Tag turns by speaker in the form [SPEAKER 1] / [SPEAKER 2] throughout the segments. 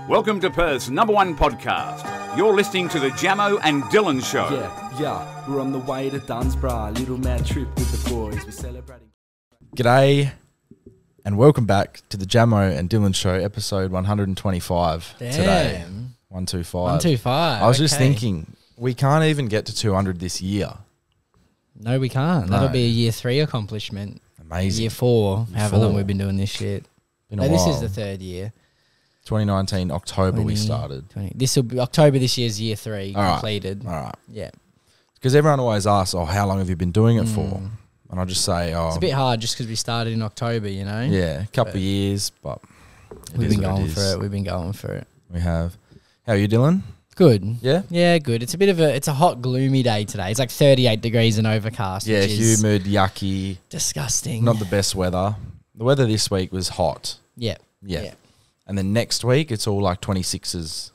[SPEAKER 1] Welcome to Perth's #1 podcast. You're listening to the Jamo and Dylan Show.
[SPEAKER 2] Yeah, we're on the way to Dunsborough. Little mad trip with the boys. We're celebrating.
[SPEAKER 3] G'day, and welcome back to the Jamo and Dylan Show, episode 125 today. 125.
[SPEAKER 4] 125.
[SPEAKER 3] I was just thinking, we can't even get to 200 this year.
[SPEAKER 4] No, we can't.
[SPEAKER 3] No.
[SPEAKER 4] That'll be a year 3 accomplishment.
[SPEAKER 3] Amazing.
[SPEAKER 4] Year 4, however long we've been doing this shit.
[SPEAKER 3] Been a
[SPEAKER 4] This
[SPEAKER 3] while.
[SPEAKER 4] is the 3rd year.
[SPEAKER 3] 2019, October we started.
[SPEAKER 4] This will be October this year's year 3
[SPEAKER 3] All right.
[SPEAKER 4] completed.
[SPEAKER 3] All right.
[SPEAKER 4] Yeah.
[SPEAKER 3] Because everyone always asks, oh, how long have you been doing it for? And I just say, oh,
[SPEAKER 4] It's a bit hard just because we started in October, you know?
[SPEAKER 3] yeah, a couple of years, but
[SPEAKER 4] We've been going for it. We've been going for it.
[SPEAKER 3] We have. How are you, Dylan?
[SPEAKER 4] Good.
[SPEAKER 3] Yeah?
[SPEAKER 4] Yeah, good. It's a hot, gloomy day today. It's like 38 degrees and overcast.
[SPEAKER 3] Yeah,
[SPEAKER 4] which is
[SPEAKER 3] humid, yucky,
[SPEAKER 4] disgusting.
[SPEAKER 3] not the best weather. The weather this week was hot.
[SPEAKER 4] Yeah.
[SPEAKER 3] Yeah. And then next week, it's all like 26s.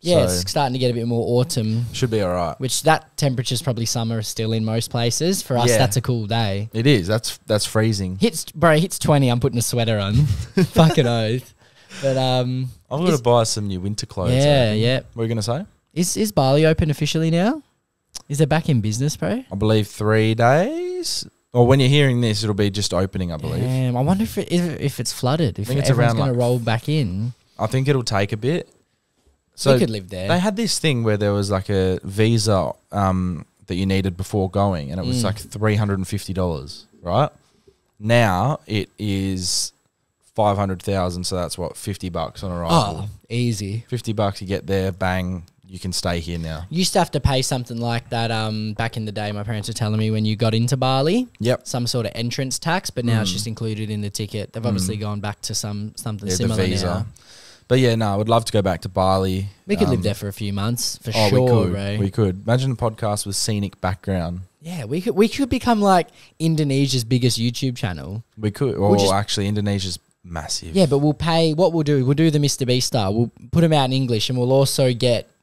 [SPEAKER 4] Yeah,
[SPEAKER 3] So
[SPEAKER 4] it's starting to get a bit more autumn.
[SPEAKER 3] should be all right.
[SPEAKER 4] Which that temperature's probably summer still in most places. For us,
[SPEAKER 3] Yeah.
[SPEAKER 4] that's a cool day.
[SPEAKER 3] It is. That's freezing.
[SPEAKER 4] Hits 20, I'm putting a sweater on. Fucking oath. But
[SPEAKER 3] I'm going to buy some new winter clothes.
[SPEAKER 4] yeah, yeah.
[SPEAKER 3] What were you going to say?
[SPEAKER 4] Is Bali open officially now? Is it back in business, bro?
[SPEAKER 3] I believe 3 days. Or when you're hearing this, it'll be just opening, I believe.
[SPEAKER 4] Damn, I wonder if it's flooded. If
[SPEAKER 3] think it's
[SPEAKER 4] everyone's
[SPEAKER 3] around,
[SPEAKER 4] going to
[SPEAKER 3] like,
[SPEAKER 4] roll back in.
[SPEAKER 3] I think it'll take a bit. So
[SPEAKER 4] We could live there.
[SPEAKER 3] they had this thing where there was like a visa that you needed before going, and it was like $350, right? Now it is 500,000, so that's what, $50 on arrival.
[SPEAKER 4] Oh, easy.
[SPEAKER 3] $50, you get there, bang, you can stay here now.
[SPEAKER 4] Used to have to pay something like that back in the day. My parents were telling me when you got into Bali.
[SPEAKER 3] Yep.
[SPEAKER 4] Some sort of entrance tax, but now it's just included in the ticket. They've obviously gone back to something similar now.
[SPEAKER 3] But yeah, no, I would love to go back to Bali.
[SPEAKER 4] We could live there for a few months, for
[SPEAKER 3] Oh,
[SPEAKER 4] sure,
[SPEAKER 3] we could.
[SPEAKER 4] bro.
[SPEAKER 3] We could. Imagine a podcast with scenic background.
[SPEAKER 4] Yeah, we could become like Indonesia's biggest YouTube channel.
[SPEAKER 3] We could.
[SPEAKER 4] We'll
[SPEAKER 3] Or
[SPEAKER 4] just-
[SPEAKER 3] actually, Indonesia's massive.
[SPEAKER 4] Yeah, but we'll pay. What we'll do the Mr. Beast style. We'll put them out in English, and we'll also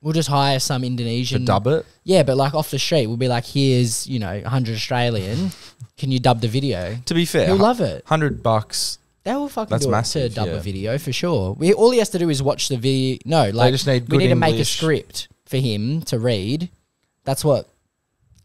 [SPEAKER 4] we'll just hire some
[SPEAKER 3] To
[SPEAKER 4] Indonesian.
[SPEAKER 3] dub it.
[SPEAKER 4] Yeah, but like off the street, we'll be like, here's 100 Australian. Can you dub the video?
[SPEAKER 3] To be fair,
[SPEAKER 4] He'll love it.
[SPEAKER 3] $100.
[SPEAKER 4] They will fucking
[SPEAKER 3] That's
[SPEAKER 4] do
[SPEAKER 3] massive,
[SPEAKER 4] it to dub
[SPEAKER 3] yeah.
[SPEAKER 4] a video for sure. All he has to do is watch the video. No, like
[SPEAKER 3] just need
[SPEAKER 4] we
[SPEAKER 3] good
[SPEAKER 4] need to make a
[SPEAKER 3] English.
[SPEAKER 4] script for him to read. That's what.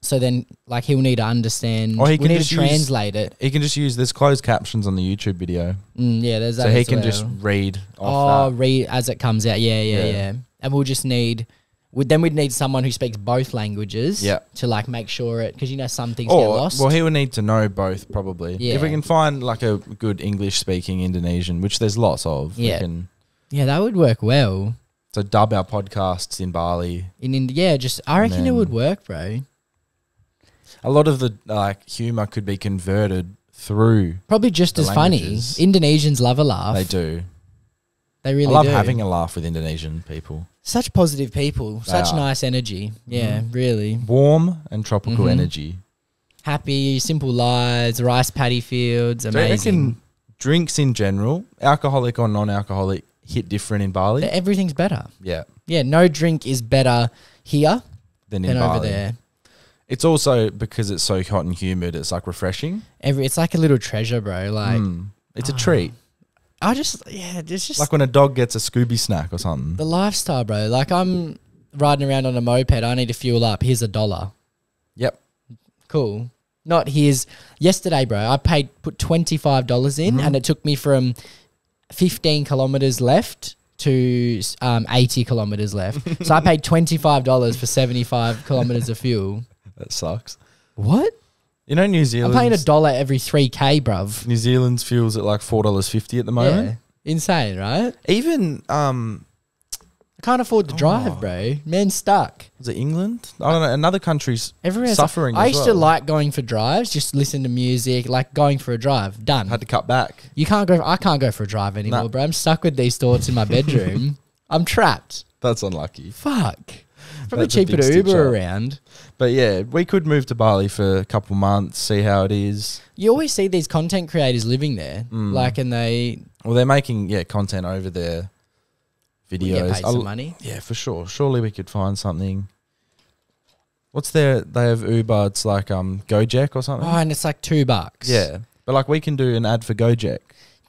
[SPEAKER 4] So then, like, he'll need to understand.
[SPEAKER 3] Or he
[SPEAKER 4] We
[SPEAKER 3] can
[SPEAKER 4] need to
[SPEAKER 3] just use-
[SPEAKER 4] translate it.
[SPEAKER 3] He can just use, there's closed captions on the YouTube video.
[SPEAKER 4] Yeah, there's that.
[SPEAKER 3] So he
[SPEAKER 4] as
[SPEAKER 3] can
[SPEAKER 4] well.
[SPEAKER 3] just read off that.
[SPEAKER 4] Read as it comes out.
[SPEAKER 3] Yeah.
[SPEAKER 4] Yeah. And we'll just need. We'd need someone who speaks both languages.
[SPEAKER 3] Yeah.
[SPEAKER 4] To like make sure it, because some things get
[SPEAKER 3] Or,
[SPEAKER 4] lost.
[SPEAKER 3] well, he would need to know both probably.
[SPEAKER 4] Yeah.
[SPEAKER 3] If we can find like a good English-speaking Indonesian, which there's lots of.
[SPEAKER 4] Yeah.
[SPEAKER 3] We can,
[SPEAKER 4] Yeah, that would work well.
[SPEAKER 3] so dub our podcasts in Bali.
[SPEAKER 4] I reckon it
[SPEAKER 3] then-
[SPEAKER 4] would work, bro.
[SPEAKER 3] A lot of the humor could be converted through.
[SPEAKER 4] Probably just
[SPEAKER 3] The
[SPEAKER 4] as
[SPEAKER 3] languages.
[SPEAKER 4] funny. Indonesians love a laugh.
[SPEAKER 3] They do.
[SPEAKER 4] They really
[SPEAKER 3] I love
[SPEAKER 4] do.
[SPEAKER 3] having a laugh with Indonesian people.
[SPEAKER 4] Such positive people.
[SPEAKER 3] They
[SPEAKER 4] Such
[SPEAKER 3] are.
[SPEAKER 4] nice energy. Yeah, really.
[SPEAKER 3] Warm and tropical
[SPEAKER 4] Mhm.
[SPEAKER 3] energy.
[SPEAKER 4] Happy, simple lives, rice paddy fields,
[SPEAKER 3] Do you reckon
[SPEAKER 4] amazing.
[SPEAKER 3] drinks in general, alcoholic or non-alcoholic, hit different in Bali?
[SPEAKER 4] Everything's better.
[SPEAKER 3] Yeah.
[SPEAKER 4] Yeah, no drink is better here
[SPEAKER 3] Than in
[SPEAKER 4] than
[SPEAKER 3] Bali.
[SPEAKER 4] over there.
[SPEAKER 3] It's also because it's so hot and humid, it's like refreshing.
[SPEAKER 4] It's like a little treasure, bro. Like,
[SPEAKER 3] It's a treat.
[SPEAKER 4] it's just
[SPEAKER 3] Like when a dog gets a Scooby snack or something.
[SPEAKER 4] the lifestyle, bro. Like, I'm riding around on a moped. I need to fuel up. Here's $1.
[SPEAKER 3] Yep.
[SPEAKER 4] Cool. Not here's yesterday, bro. I put $25 in, and it took me from 15 kilometers left to 80 kilometers left. So I paid $25 for 75 kilometers of fuel.
[SPEAKER 3] That sucks.
[SPEAKER 4] What?
[SPEAKER 3] You know New
[SPEAKER 4] I'm
[SPEAKER 3] Zealand.
[SPEAKER 4] paying $1 every 3K, bruv.
[SPEAKER 3] New Zealand's fuel's at like $4.50 at the moment.
[SPEAKER 4] Yeah. Insane, right?
[SPEAKER 3] Even
[SPEAKER 4] I can't afford to drive, bro. Man's stuck.
[SPEAKER 3] was it England? I don't know. Another country's
[SPEAKER 4] Everywhere's
[SPEAKER 3] suffering.
[SPEAKER 4] I
[SPEAKER 3] as
[SPEAKER 4] used to
[SPEAKER 3] well.
[SPEAKER 4] like going for drives, just listen to music, like going for a drive. Done.
[SPEAKER 3] Had to cut back.
[SPEAKER 4] I can't go for a drive anymore,
[SPEAKER 3] Nah.
[SPEAKER 4] bro. I'm stuck with these thoughts in my bedroom. I'm trapped.
[SPEAKER 3] That's unlucky.
[SPEAKER 4] Fuck. Probably
[SPEAKER 3] That's a
[SPEAKER 4] cheaper
[SPEAKER 3] big
[SPEAKER 4] to
[SPEAKER 3] stitch
[SPEAKER 4] Uber
[SPEAKER 3] up.
[SPEAKER 4] around.
[SPEAKER 3] But yeah, we could move to Bali for a couple months, see how it is.
[SPEAKER 4] You always see these content creators living there. Like, and they
[SPEAKER 3] Well, they're making content over there, videos.
[SPEAKER 4] get paid some money.
[SPEAKER 3] Yeah, for sure. Surely we could find something. What's there? They have Uber. It's like Gojek or something.
[SPEAKER 4] Oh, and it's like $2.
[SPEAKER 3] Yeah, but like we can do an ad for Gojek.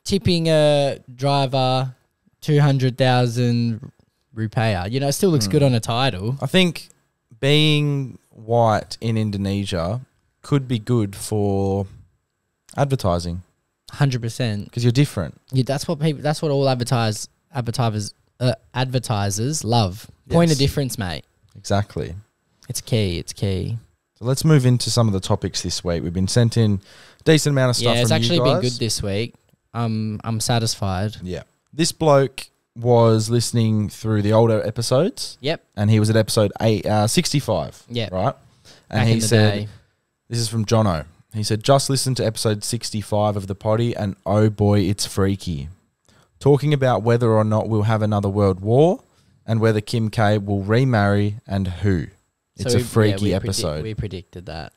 [SPEAKER 4] Tipping a driver 200,000 rupiah. You know, it still looks good on a title.
[SPEAKER 3] I think being white in Indonesia could be good for advertising
[SPEAKER 4] 100%.
[SPEAKER 3] because you're different.
[SPEAKER 4] Yeah, that's what all advertisers love. Point of
[SPEAKER 3] Yes.
[SPEAKER 4] difference, mate.
[SPEAKER 3] Exactly.
[SPEAKER 4] It's key. It's key.
[SPEAKER 3] So let's move into some of the topics this week. We've been sent in a decent amount of stuff
[SPEAKER 4] Yeah, it's
[SPEAKER 3] from
[SPEAKER 4] actually
[SPEAKER 3] you
[SPEAKER 4] been
[SPEAKER 3] guys.
[SPEAKER 4] good this week. I'm satisfied.
[SPEAKER 3] Yeah. This bloke was listening through the older episodes
[SPEAKER 4] Yep.
[SPEAKER 3] and he was at episode 65.
[SPEAKER 4] Yep.
[SPEAKER 3] Right? And
[SPEAKER 4] Back
[SPEAKER 3] he
[SPEAKER 4] in the
[SPEAKER 3] said,
[SPEAKER 4] day.
[SPEAKER 3] this is from Jono. He said, just listen to episode 65 of the Poddy and oh boy, it's freaky. Talking about whether or not we'll have another world war and whether Kim K will remarry and who. It's a freaky episode.
[SPEAKER 4] We predicted that.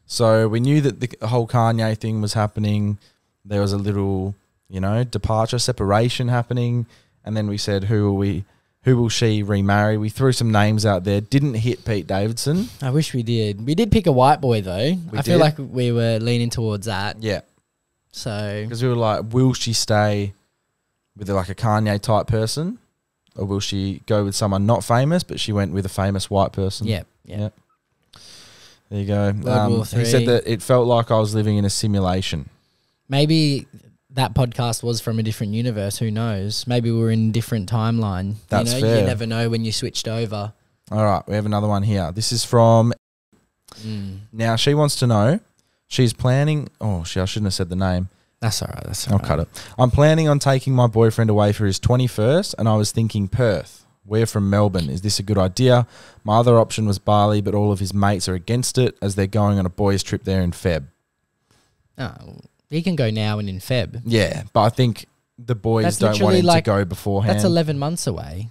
[SPEAKER 3] So we knew that the whole Kanye thing was happening. There was a little, departure, separation happening. And then we said, who will she remarry? We threw some names out there. Didn't hit Pete Davidson.
[SPEAKER 4] I wish we did. We did pick a white boy though. I feel
[SPEAKER 3] did.
[SPEAKER 4] like we were leaning towards that.
[SPEAKER 3] Yeah.
[SPEAKER 4] So
[SPEAKER 3] Because we were like, will she stay with like a Kanye type person? Or will she go with someone not famous, but she went with a famous white person?
[SPEAKER 4] yeah.
[SPEAKER 3] Yeah. There you go.
[SPEAKER 4] World War
[SPEAKER 3] He said
[SPEAKER 4] III.
[SPEAKER 3] that it felt like I was living in a simulation.
[SPEAKER 4] Maybe that podcast was from a different universe. Who knows? Maybe we're in a different timeline.
[SPEAKER 3] That's
[SPEAKER 4] You
[SPEAKER 3] fair.
[SPEAKER 4] never know when you switched over.
[SPEAKER 3] All right, we have another one here. This is from... Now, she wants to know, she's planning... I shouldn't have said the name.
[SPEAKER 4] That's all right. That's all
[SPEAKER 3] I'll cut it. I'm planning on taking my boyfriend away for his 21st, and I was thinking Perth. We're from Melbourne. Is this a good idea? My other option was Bali, but all of his mates are against it as they're going on a boys' trip there in Feb.
[SPEAKER 4] Oh, he can go now and in Feb.
[SPEAKER 3] Yeah, but I think the boys
[SPEAKER 4] That's
[SPEAKER 3] don't want
[SPEAKER 4] literally
[SPEAKER 3] him
[SPEAKER 4] like-
[SPEAKER 3] to go beforehand.
[SPEAKER 4] That's 11 months away.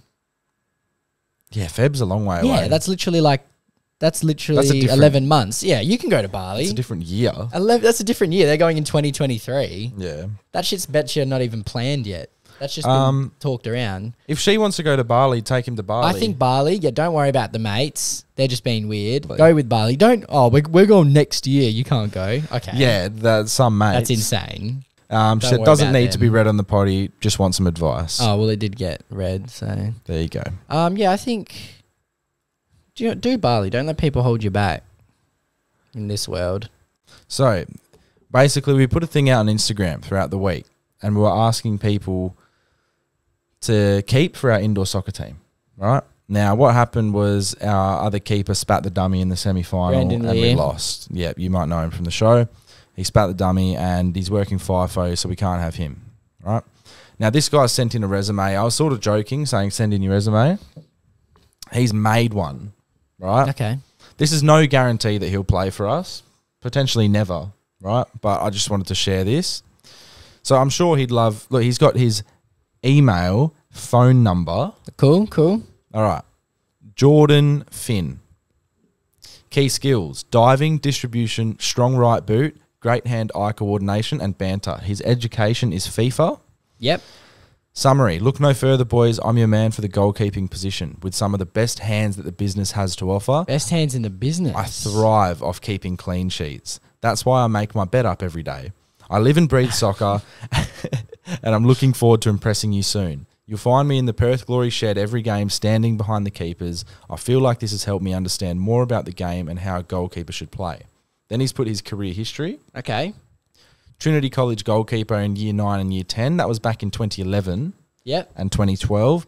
[SPEAKER 3] Yeah, Feb's a long way away.
[SPEAKER 4] Yeah, that's literally
[SPEAKER 3] That's a different-
[SPEAKER 4] 11 months. Yeah, you can go to Bali.
[SPEAKER 3] It's a different year.
[SPEAKER 4] That's a different year. They're going in 2023.
[SPEAKER 3] Yeah.
[SPEAKER 4] That shit's bet you not even planned yet. That's just been talked around.
[SPEAKER 3] If she wants to go to Bali, take him to Bali.
[SPEAKER 4] I think Bali, don't worry about the mates. They're just being weird. Go with Bali. We're going next year. You can't go. Okay.
[SPEAKER 3] Yeah, that's some mates.
[SPEAKER 4] That's insane.
[SPEAKER 3] She said,
[SPEAKER 4] worry
[SPEAKER 3] doesn't
[SPEAKER 4] about
[SPEAKER 3] need to be
[SPEAKER 4] them.
[SPEAKER 3] read on the potty, just want some advice.
[SPEAKER 4] Oh, well, it did get read, so.
[SPEAKER 3] There you go.
[SPEAKER 4] Yeah, I think... Do Bali. Don't let people hold you back in this world.
[SPEAKER 3] So, basically, we put a thing out on Instagram throughout the week, and we were asking people to keep for our indoor soccer team, right? Now, what happened was our other keeper spat the dummy in the semi-final,
[SPEAKER 4] Brandon
[SPEAKER 3] and we
[SPEAKER 4] Lear.
[SPEAKER 3] lost. Yeah, you might know him from the show. He spat the dummy, and he's working FIFO, so we can't have him, right? Now, this guy sent in a resume. I was sort of joking, saying, send in your resume. He's made one, right?
[SPEAKER 4] Okay.
[SPEAKER 3] This is no guarantee that he'll play for us. Potentially never, right? But I just wanted to share this. So I'm sure he'd love... Look, he's got his email, phone number.
[SPEAKER 4] Cool.
[SPEAKER 3] All right. Jordan Finn. Key skills: diving, distribution, strong right boot, great hand-eye coordination, and banter. His education is FIFA.
[SPEAKER 4] Yep.
[SPEAKER 3] Summary: look no further, boys. I'm your man for the goalkeeping position with some of the best hands that the business has to offer.
[SPEAKER 4] Best hands in the business.
[SPEAKER 3] I thrive off keeping clean sheets. That's why I make my bed up every day. I live and breathe soccer, and I'm looking forward to impressing you soon. You'll find me in the Perth Glory shed every game, standing behind the keepers. I feel like this has helped me understand more about the game and how a goalkeeper should play. Then he's put his career history.
[SPEAKER 4] Okay.
[SPEAKER 3] Trinity College goalkeeper in Year 9 and Year 10. That was back in 2011
[SPEAKER 4] Yep.
[SPEAKER 3] and 2012.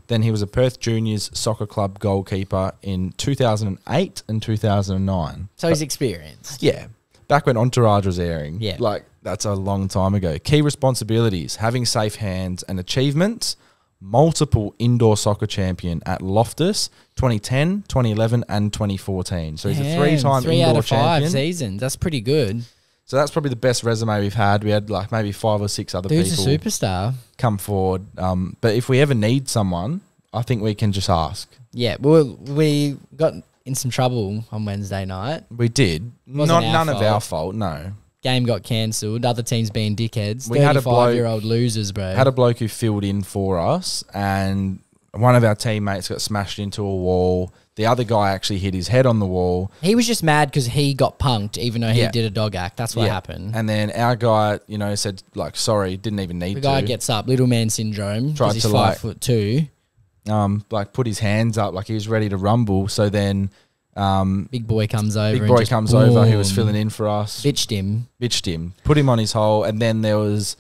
[SPEAKER 3] Then he was a Perth Juniors Soccer Club goalkeeper in 2008 and 2009.
[SPEAKER 4] So he's experienced.
[SPEAKER 3] Yeah. Back when Entourage was airing.
[SPEAKER 4] Yeah.
[SPEAKER 3] Like, that's a long time ago. Key responsibilities: having safe hands and achievements. Multiple indoor soccer champion at Loftus, 2010, 2011 and 2014. So he's a three-time
[SPEAKER 4] Three
[SPEAKER 3] indoor
[SPEAKER 4] out of 5
[SPEAKER 3] champion.
[SPEAKER 4] seasons. That's pretty good.
[SPEAKER 3] So that's probably the best resume we've had. We had like maybe 5 or 6 other
[SPEAKER 4] Dude's
[SPEAKER 3] people
[SPEAKER 4] a superstar.
[SPEAKER 3] come forward. But if we ever need someone, I think we can just ask.
[SPEAKER 4] Yeah. Well, we got in some trouble on Wednesday night.
[SPEAKER 3] We did.
[SPEAKER 4] Wasn't our
[SPEAKER 3] None of
[SPEAKER 4] fault.
[SPEAKER 3] our fault, no.
[SPEAKER 4] Game got cancelled. Other teams being dickheads.
[SPEAKER 3] We had a bloke-
[SPEAKER 4] 35-year-old losers, bro.
[SPEAKER 3] Had a bloke who filled in for us, and one of our teammates got smashed into a wall. The other guy actually hit his head on the wall.
[SPEAKER 4] He was just mad because he got punked, even though he
[SPEAKER 3] Yeah.
[SPEAKER 4] did a dog act. That's what
[SPEAKER 3] Yeah.
[SPEAKER 4] happened.
[SPEAKER 3] And then our guy, said, like, sorry, didn't even need
[SPEAKER 4] The
[SPEAKER 3] to.
[SPEAKER 4] guy gets up, little man syndrome,
[SPEAKER 3] Tried
[SPEAKER 4] because he's
[SPEAKER 3] to,
[SPEAKER 4] 5'2".
[SPEAKER 3] like put his hands up like he was ready to rumble. So then
[SPEAKER 4] Big boy comes over.
[SPEAKER 3] Big boy comes over. He was filling in for us.
[SPEAKER 4] Bitched him.
[SPEAKER 3] Put him on his hole, and then there was.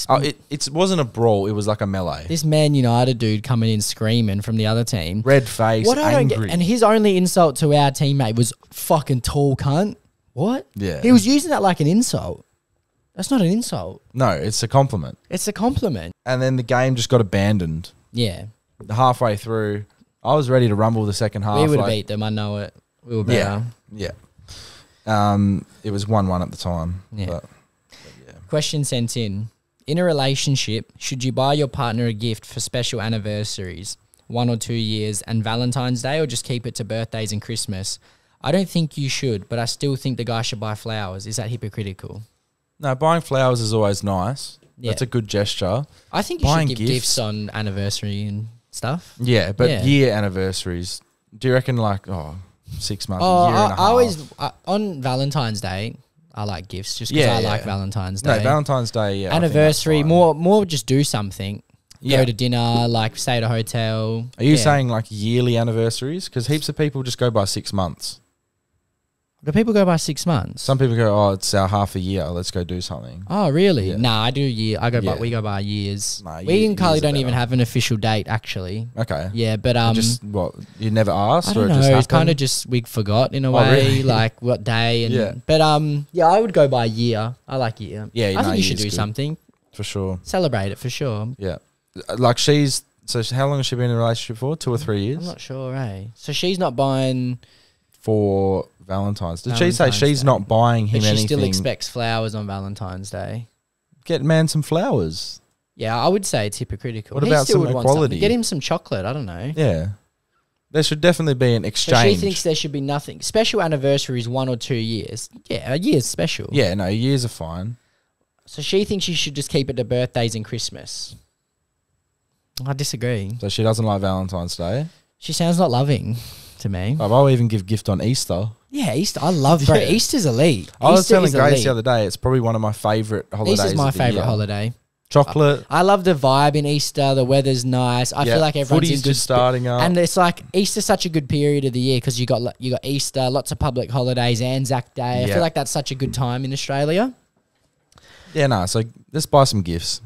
[SPEAKER 3] It wasn't a brawl. It was like a melee.
[SPEAKER 4] This Man United dude coming in screaming from the other team.
[SPEAKER 3] Red face,
[SPEAKER 4] what I don't
[SPEAKER 3] angry.
[SPEAKER 4] get, and his only insult to our teammate was fucking tall cunt. What?
[SPEAKER 3] Yeah.
[SPEAKER 4] He was using that like an insult. That's not an insult.
[SPEAKER 3] No, it's a compliment.
[SPEAKER 4] It's a compliment.
[SPEAKER 3] And then the game just got abandoned.
[SPEAKER 4] Yeah.
[SPEAKER 3] Halfway through, I was ready to rumble the second half.
[SPEAKER 4] We would have beat them. I know it. We were better.
[SPEAKER 3] Yeah. It was 1-1 at the time.
[SPEAKER 4] Yeah.
[SPEAKER 3] But
[SPEAKER 4] Question sent in. In a relationship, should you buy your partner a gift for special anniversaries, 1 or 2 years, and Valentine's Day, or just keep it to birthdays and Christmas? I don't think you should, but I still think the guy should buy flowers. Is that hypocritical?
[SPEAKER 3] no, buying flowers is always nice.
[SPEAKER 4] Yeah.
[SPEAKER 3] That's a good gesture.
[SPEAKER 4] I think you
[SPEAKER 3] Buying
[SPEAKER 4] should give
[SPEAKER 3] gifts
[SPEAKER 4] gifts on anniversary and stuff.
[SPEAKER 3] Yeah, but
[SPEAKER 4] Yeah.
[SPEAKER 3] year anniversaries. Do you reckon 6 months,
[SPEAKER 4] Oh,
[SPEAKER 3] a year and a half?
[SPEAKER 4] I always on Valentine's Day, I like gifts just because
[SPEAKER 3] Yeah,
[SPEAKER 4] I
[SPEAKER 3] yeah.
[SPEAKER 4] like Valentine's Day.
[SPEAKER 3] No, Valentine's Day, yeah. I think that's
[SPEAKER 4] Anniversary,
[SPEAKER 3] fine.
[SPEAKER 4] more just do something.
[SPEAKER 3] Yeah.
[SPEAKER 4] Go to dinner, like stay at a hotel.
[SPEAKER 3] Are you
[SPEAKER 4] Yeah.
[SPEAKER 3] saying like yearly anniversaries? Because heaps of people just go by 6 months.
[SPEAKER 4] Do people go by 6 months?
[SPEAKER 3] Some people go, oh, it's our half a year. Let's go do something.
[SPEAKER 4] Oh, really?
[SPEAKER 3] Yeah.
[SPEAKER 4] Nah, I do year. I go by.
[SPEAKER 3] Yeah.
[SPEAKER 4] We go by years.
[SPEAKER 3] Nah,
[SPEAKER 4] We and Carly
[SPEAKER 3] years are
[SPEAKER 4] don't even
[SPEAKER 3] better.
[SPEAKER 4] have an official date, actually.
[SPEAKER 3] Okay.
[SPEAKER 4] Yeah, but
[SPEAKER 3] Just what? You never asked,
[SPEAKER 4] I don't
[SPEAKER 3] or it
[SPEAKER 4] know.
[SPEAKER 3] just
[SPEAKER 4] It's kind of
[SPEAKER 3] happened?
[SPEAKER 4] just we forgot in a
[SPEAKER 3] Oh,
[SPEAKER 4] way,
[SPEAKER 3] really?
[SPEAKER 4] like what day and.
[SPEAKER 3] Yeah.
[SPEAKER 4] But yeah, I would go by year. I like year.
[SPEAKER 3] Yeah,
[SPEAKER 4] I
[SPEAKER 3] no,
[SPEAKER 4] think you should
[SPEAKER 3] year's
[SPEAKER 4] do
[SPEAKER 3] good.
[SPEAKER 4] something.
[SPEAKER 3] For sure.
[SPEAKER 4] Celebrate it for sure.
[SPEAKER 3] Yeah. Like how long has she been in a relationship for? 2 or 3 years?
[SPEAKER 4] I'm not sure, eh? So she's not buying,
[SPEAKER 3] For Valentine's. Did she say
[SPEAKER 4] Valentine's
[SPEAKER 3] she's
[SPEAKER 4] Day.
[SPEAKER 3] not buying him
[SPEAKER 4] but she
[SPEAKER 3] anything?
[SPEAKER 4] still expects flowers on Valentine's Day.
[SPEAKER 3] Get man some flowers.
[SPEAKER 4] Yeah, I would say it's hypocritical.
[SPEAKER 3] What
[SPEAKER 4] He
[SPEAKER 3] about
[SPEAKER 4] still
[SPEAKER 3] some
[SPEAKER 4] would want something.
[SPEAKER 3] equality?
[SPEAKER 4] Get him some chocolate. I don't know.
[SPEAKER 3] Yeah. There should definitely be an
[SPEAKER 4] So
[SPEAKER 3] exchange.
[SPEAKER 4] she thinks there should be nothing. Special anniversaries, 1 or 2 years. Yeah, a year's special.
[SPEAKER 3] Yeah, no, years are fine.
[SPEAKER 4] So she thinks you should just keep it to birthdays and Christmas. I disagree.
[SPEAKER 3] So she doesn't like Valentine's Day.
[SPEAKER 4] She sounds not loving to me.
[SPEAKER 3] I'll even give gift on Easter.
[SPEAKER 4] Yeah, Easter. I love, bro.
[SPEAKER 3] Yeah.
[SPEAKER 4] Easter's elite.
[SPEAKER 3] I was
[SPEAKER 4] Easter
[SPEAKER 3] telling
[SPEAKER 4] is
[SPEAKER 3] Grace
[SPEAKER 4] elite.
[SPEAKER 3] the other day, it's probably one of my favourite holidays.
[SPEAKER 4] Easter's my
[SPEAKER 3] of the
[SPEAKER 4] favourite
[SPEAKER 3] year.
[SPEAKER 4] holiday.
[SPEAKER 3] Chocolate.
[SPEAKER 4] I love the vibe in Easter. The weather's nice. I
[SPEAKER 3] Yeah,
[SPEAKER 4] feel like everyone's
[SPEAKER 3] footy's
[SPEAKER 4] in good
[SPEAKER 3] just starting up.
[SPEAKER 4] And it's like Easter's such a good period of the year because you got Easter, lots of public holidays, Anzac Day. I
[SPEAKER 3] Yeah.
[SPEAKER 4] feel like that's such a good time in Australia.
[SPEAKER 3] Yeah, no, so let's buy some gifts.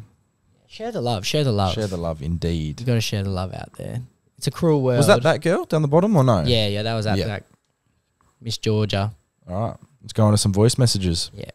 [SPEAKER 4] Share the love. Share the love.
[SPEAKER 3] Share the love, indeed.
[SPEAKER 4] You got to share the love out there. It's a cruel world.
[SPEAKER 3] Was that girl down the bottom or no?
[SPEAKER 4] Yeah, that was that.
[SPEAKER 3] Yeah.
[SPEAKER 4] Like, Miss Georgia.
[SPEAKER 3] All right, let's go on to some voice messages.
[SPEAKER 4] Yeah.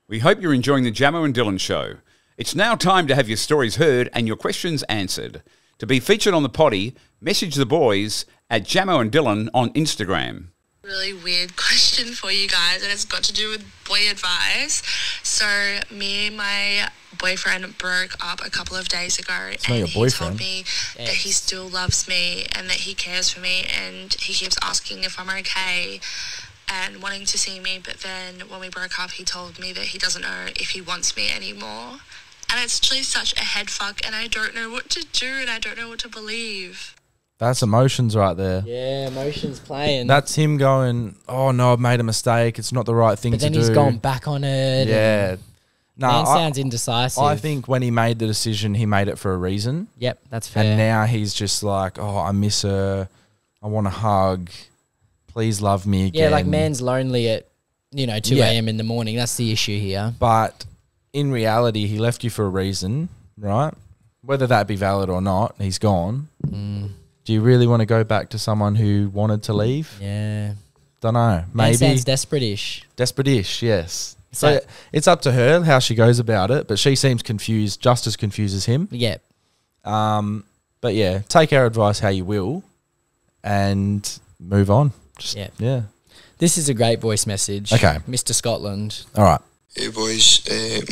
[SPEAKER 1] We hope you're enjoying the Jamo and Dylan show. It's now time to have your stories heard and your questions answered. To be featured on the Poddy, message the boys at Jamo and Dylan on Instagram.
[SPEAKER 5] Really weird question for you guys, and it's got to do with boy advice. So me and my boyfriend broke up a couple of days ago,
[SPEAKER 3] not
[SPEAKER 5] and
[SPEAKER 3] your
[SPEAKER 5] he
[SPEAKER 3] boyfriend.
[SPEAKER 5] told me that he still loves me and that he cares for me, and he keeps asking if I'm okay and wanting to see me. But then when we broke up, he told me that he doesn't know if he wants me anymore, and it's actually such a head fuck, and I don't know what to do, and I don't know what to believe.
[SPEAKER 3] That's emotions right there.
[SPEAKER 4] Yeah, emotions playing.
[SPEAKER 3] That's him going, oh no, I've made a mistake. It's not the right thing
[SPEAKER 4] but
[SPEAKER 3] to
[SPEAKER 4] then
[SPEAKER 3] do.
[SPEAKER 4] he's gone back on it.
[SPEAKER 3] Yeah. No,
[SPEAKER 4] Man sounds indecisive.
[SPEAKER 3] I think when he made the decision, he made it for a reason.
[SPEAKER 4] Yep, that's fair.
[SPEAKER 3] And now he's just like, oh, I miss her. I want a hug. Please love me again.
[SPEAKER 4] yeah, like man's lonely at 2
[SPEAKER 3] Yeah.
[SPEAKER 4] a.m. in the morning. That's the issue here.
[SPEAKER 3] But in reality, he left you for a reason, right? Whether that be valid or not, he's gone. Do you really want to go back to someone who wanted to leave?
[SPEAKER 4] Yeah.
[SPEAKER 3] Don't know.
[SPEAKER 4] Man
[SPEAKER 3] Maybe.
[SPEAKER 4] sounds desperate-ish.
[SPEAKER 3] Desperate-ish, yes.
[SPEAKER 4] So-
[SPEAKER 3] So it's up to her how she goes about it, but she seems confused, just as confused as him.
[SPEAKER 4] Yep.
[SPEAKER 3] But yeah, take our advice how you will and move on. Just,
[SPEAKER 4] Yeah.
[SPEAKER 3] Yeah.
[SPEAKER 4] This is a great voice message.
[SPEAKER 3] Okay.
[SPEAKER 4] Mr. Scotland.
[SPEAKER 3] All right.
[SPEAKER 6] Hey boys,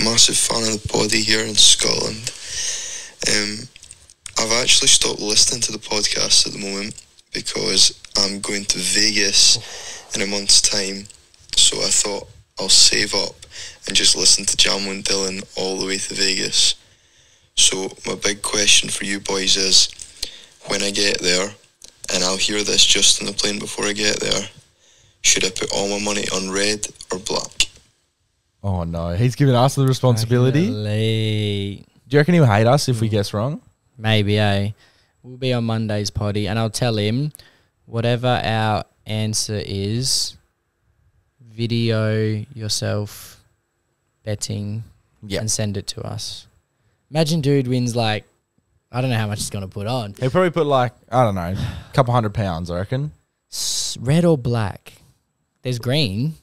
[SPEAKER 6] massive fan of the Poddy here in Scotland. I've actually stopped listening to the podcast at the moment because I'm going to Vegas in a month's time. So I thought I'll save up and just listen to Jamo and Dylan all the way to Vegas. So my big question for you boys is, when I get there, and I'll hear this just on the plane before I get there, should I put all my money on red or black?
[SPEAKER 3] Oh, no. He's giving us the responsibility.
[SPEAKER 4] Elite.
[SPEAKER 3] Do you reckon he'll hate us if we guess wrong?
[SPEAKER 4] Maybe, eh? We'll be on Monday's potty, and I'll tell him whatever our answer is, video yourself betting and send it to us. Imagine dude wins like, I don't know how much he's going to put on.
[SPEAKER 3] He'll probably put like, I don't know, a couple £100, I reckon.
[SPEAKER 4] Red or black? There's green.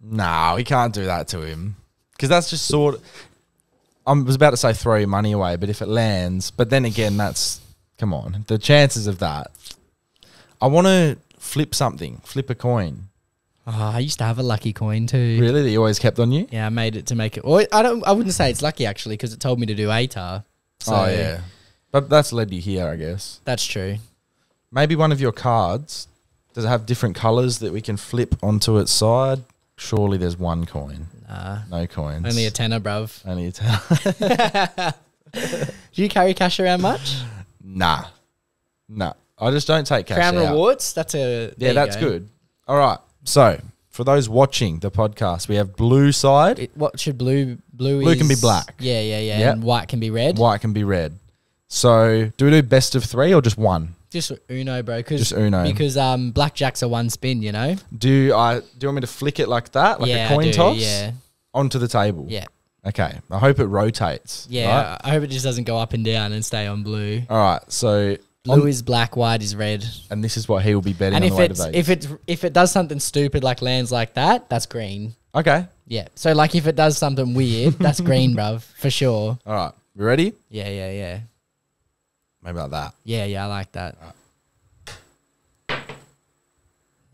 [SPEAKER 3] No, we can't do that to him. Because that's just sort of... I was about to say throw your money away, but if it lands... But then again, that's... Come on. The chances of that... I want to flip something. Flip a coin.
[SPEAKER 4] Oh, I used to have a lucky coin too.
[SPEAKER 3] Really? That you always kept on you?
[SPEAKER 4] Yeah, I made it to make it... Or I wouldn't say it's lucky, actually, because it told me to do ATAR. So
[SPEAKER 3] Oh, yeah. But that's led you here, I guess.
[SPEAKER 4] That's true.
[SPEAKER 3] Maybe one of your cards... Does it have different colours that we can flip onto its side? Surely there's one coin.
[SPEAKER 4] Nah.
[SPEAKER 3] No coins.
[SPEAKER 4] Only a tenner, bruv.
[SPEAKER 3] Only a tenner.
[SPEAKER 4] Do you carry cash around much?
[SPEAKER 3] Nah. I just don't take cash
[SPEAKER 4] Crown
[SPEAKER 3] out.
[SPEAKER 4] Rewards? That's a...
[SPEAKER 3] Yeah, that's good. All right. So, for those watching the podcast, we have blue side.
[SPEAKER 4] What should blue
[SPEAKER 3] Blue can be black.
[SPEAKER 4] Yeah.
[SPEAKER 3] Yep.
[SPEAKER 4] And white can be red.
[SPEAKER 3] White can be red. So, do we do best of 3 or just one?
[SPEAKER 4] Just Uno, bro.
[SPEAKER 3] Just Uno.
[SPEAKER 4] Because blackjack's a one spin, you know?
[SPEAKER 3] Do you want me to flick it like that? Like a coin toss?
[SPEAKER 4] Yeah.
[SPEAKER 3] Onto the table?
[SPEAKER 4] Yeah.
[SPEAKER 3] Okay. I hope it rotates.
[SPEAKER 4] Yeah.
[SPEAKER 3] Right?
[SPEAKER 4] I hope it just doesn't go up and down and stay on blue.
[SPEAKER 3] All right. So,
[SPEAKER 4] Blue is black, white is red.
[SPEAKER 3] and this is what he will be betting
[SPEAKER 4] And
[SPEAKER 3] on the way to Vegas.
[SPEAKER 4] if it does something stupid like lands like that, that's green.
[SPEAKER 3] Okay.
[SPEAKER 4] Yeah. So like if it does something weird, that's green, bruv, for sure.
[SPEAKER 3] All right. You ready?
[SPEAKER 4] Yeah.
[SPEAKER 3] Maybe like that.
[SPEAKER 4] Yeah, I like that.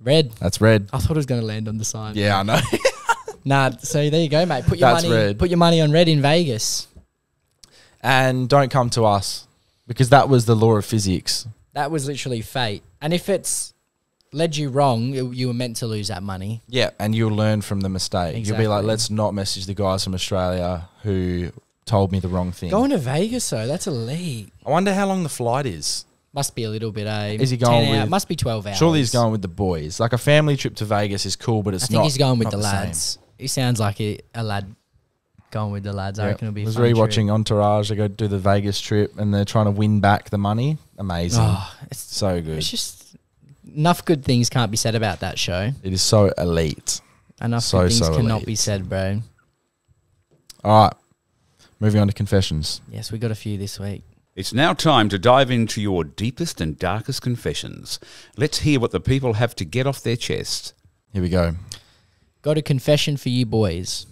[SPEAKER 4] Red.
[SPEAKER 3] That's red.
[SPEAKER 4] I thought it was going to land on the sign.
[SPEAKER 3] Yeah, I know.
[SPEAKER 4] Nah, so there you go, mate. Put your
[SPEAKER 3] That's
[SPEAKER 4] money.
[SPEAKER 3] red.
[SPEAKER 4] Put your money on red in Vegas.
[SPEAKER 3] And don't come to us because that was the law of physics.
[SPEAKER 4] That was literally fate. And if it's led you wrong, you were meant to lose that money.
[SPEAKER 3] Yeah, and you'll learn from the mistake. You'll be like,
[SPEAKER 4] Exactly.
[SPEAKER 3] let's not message the guys from Australia who told me the wrong thing.
[SPEAKER 4] Going to Vegas, though, that's elite.
[SPEAKER 3] I wonder how long the flight is.
[SPEAKER 4] Must be a little bit, eh?
[SPEAKER 3] Is he going
[SPEAKER 4] 10 hours.
[SPEAKER 3] with-
[SPEAKER 4] Must be 12 hours.
[SPEAKER 3] Surely he's going with the boys. Like a family trip to Vegas is cool, but it's
[SPEAKER 4] I think
[SPEAKER 3] not.
[SPEAKER 4] he's going with
[SPEAKER 3] not
[SPEAKER 4] the
[SPEAKER 3] same.
[SPEAKER 4] lads. He sounds like a lad going with the lads. I
[SPEAKER 3] Yeah.
[SPEAKER 4] reckon it'll be
[SPEAKER 3] I
[SPEAKER 4] a
[SPEAKER 3] was
[SPEAKER 4] fun
[SPEAKER 3] rewatching
[SPEAKER 4] trip.
[SPEAKER 3] Entourage. They go do the Vegas trip and they're trying to win back the money. Amazing.
[SPEAKER 4] Oh, it's
[SPEAKER 3] So good.
[SPEAKER 4] It's just enough good things can't be said about that show.
[SPEAKER 3] It is so elite.
[SPEAKER 4] Enough
[SPEAKER 3] So,
[SPEAKER 4] good things
[SPEAKER 3] so
[SPEAKER 4] cannot
[SPEAKER 3] elite.
[SPEAKER 4] be said, bro.
[SPEAKER 3] All right. Moving on to confessions.
[SPEAKER 4] Yes, we got a few this week.
[SPEAKER 1] It's now time to dive into your deepest and darkest confessions. Let's hear what the people have to get off their chest.
[SPEAKER 3] Here we go.
[SPEAKER 4] Got a confession for you boys.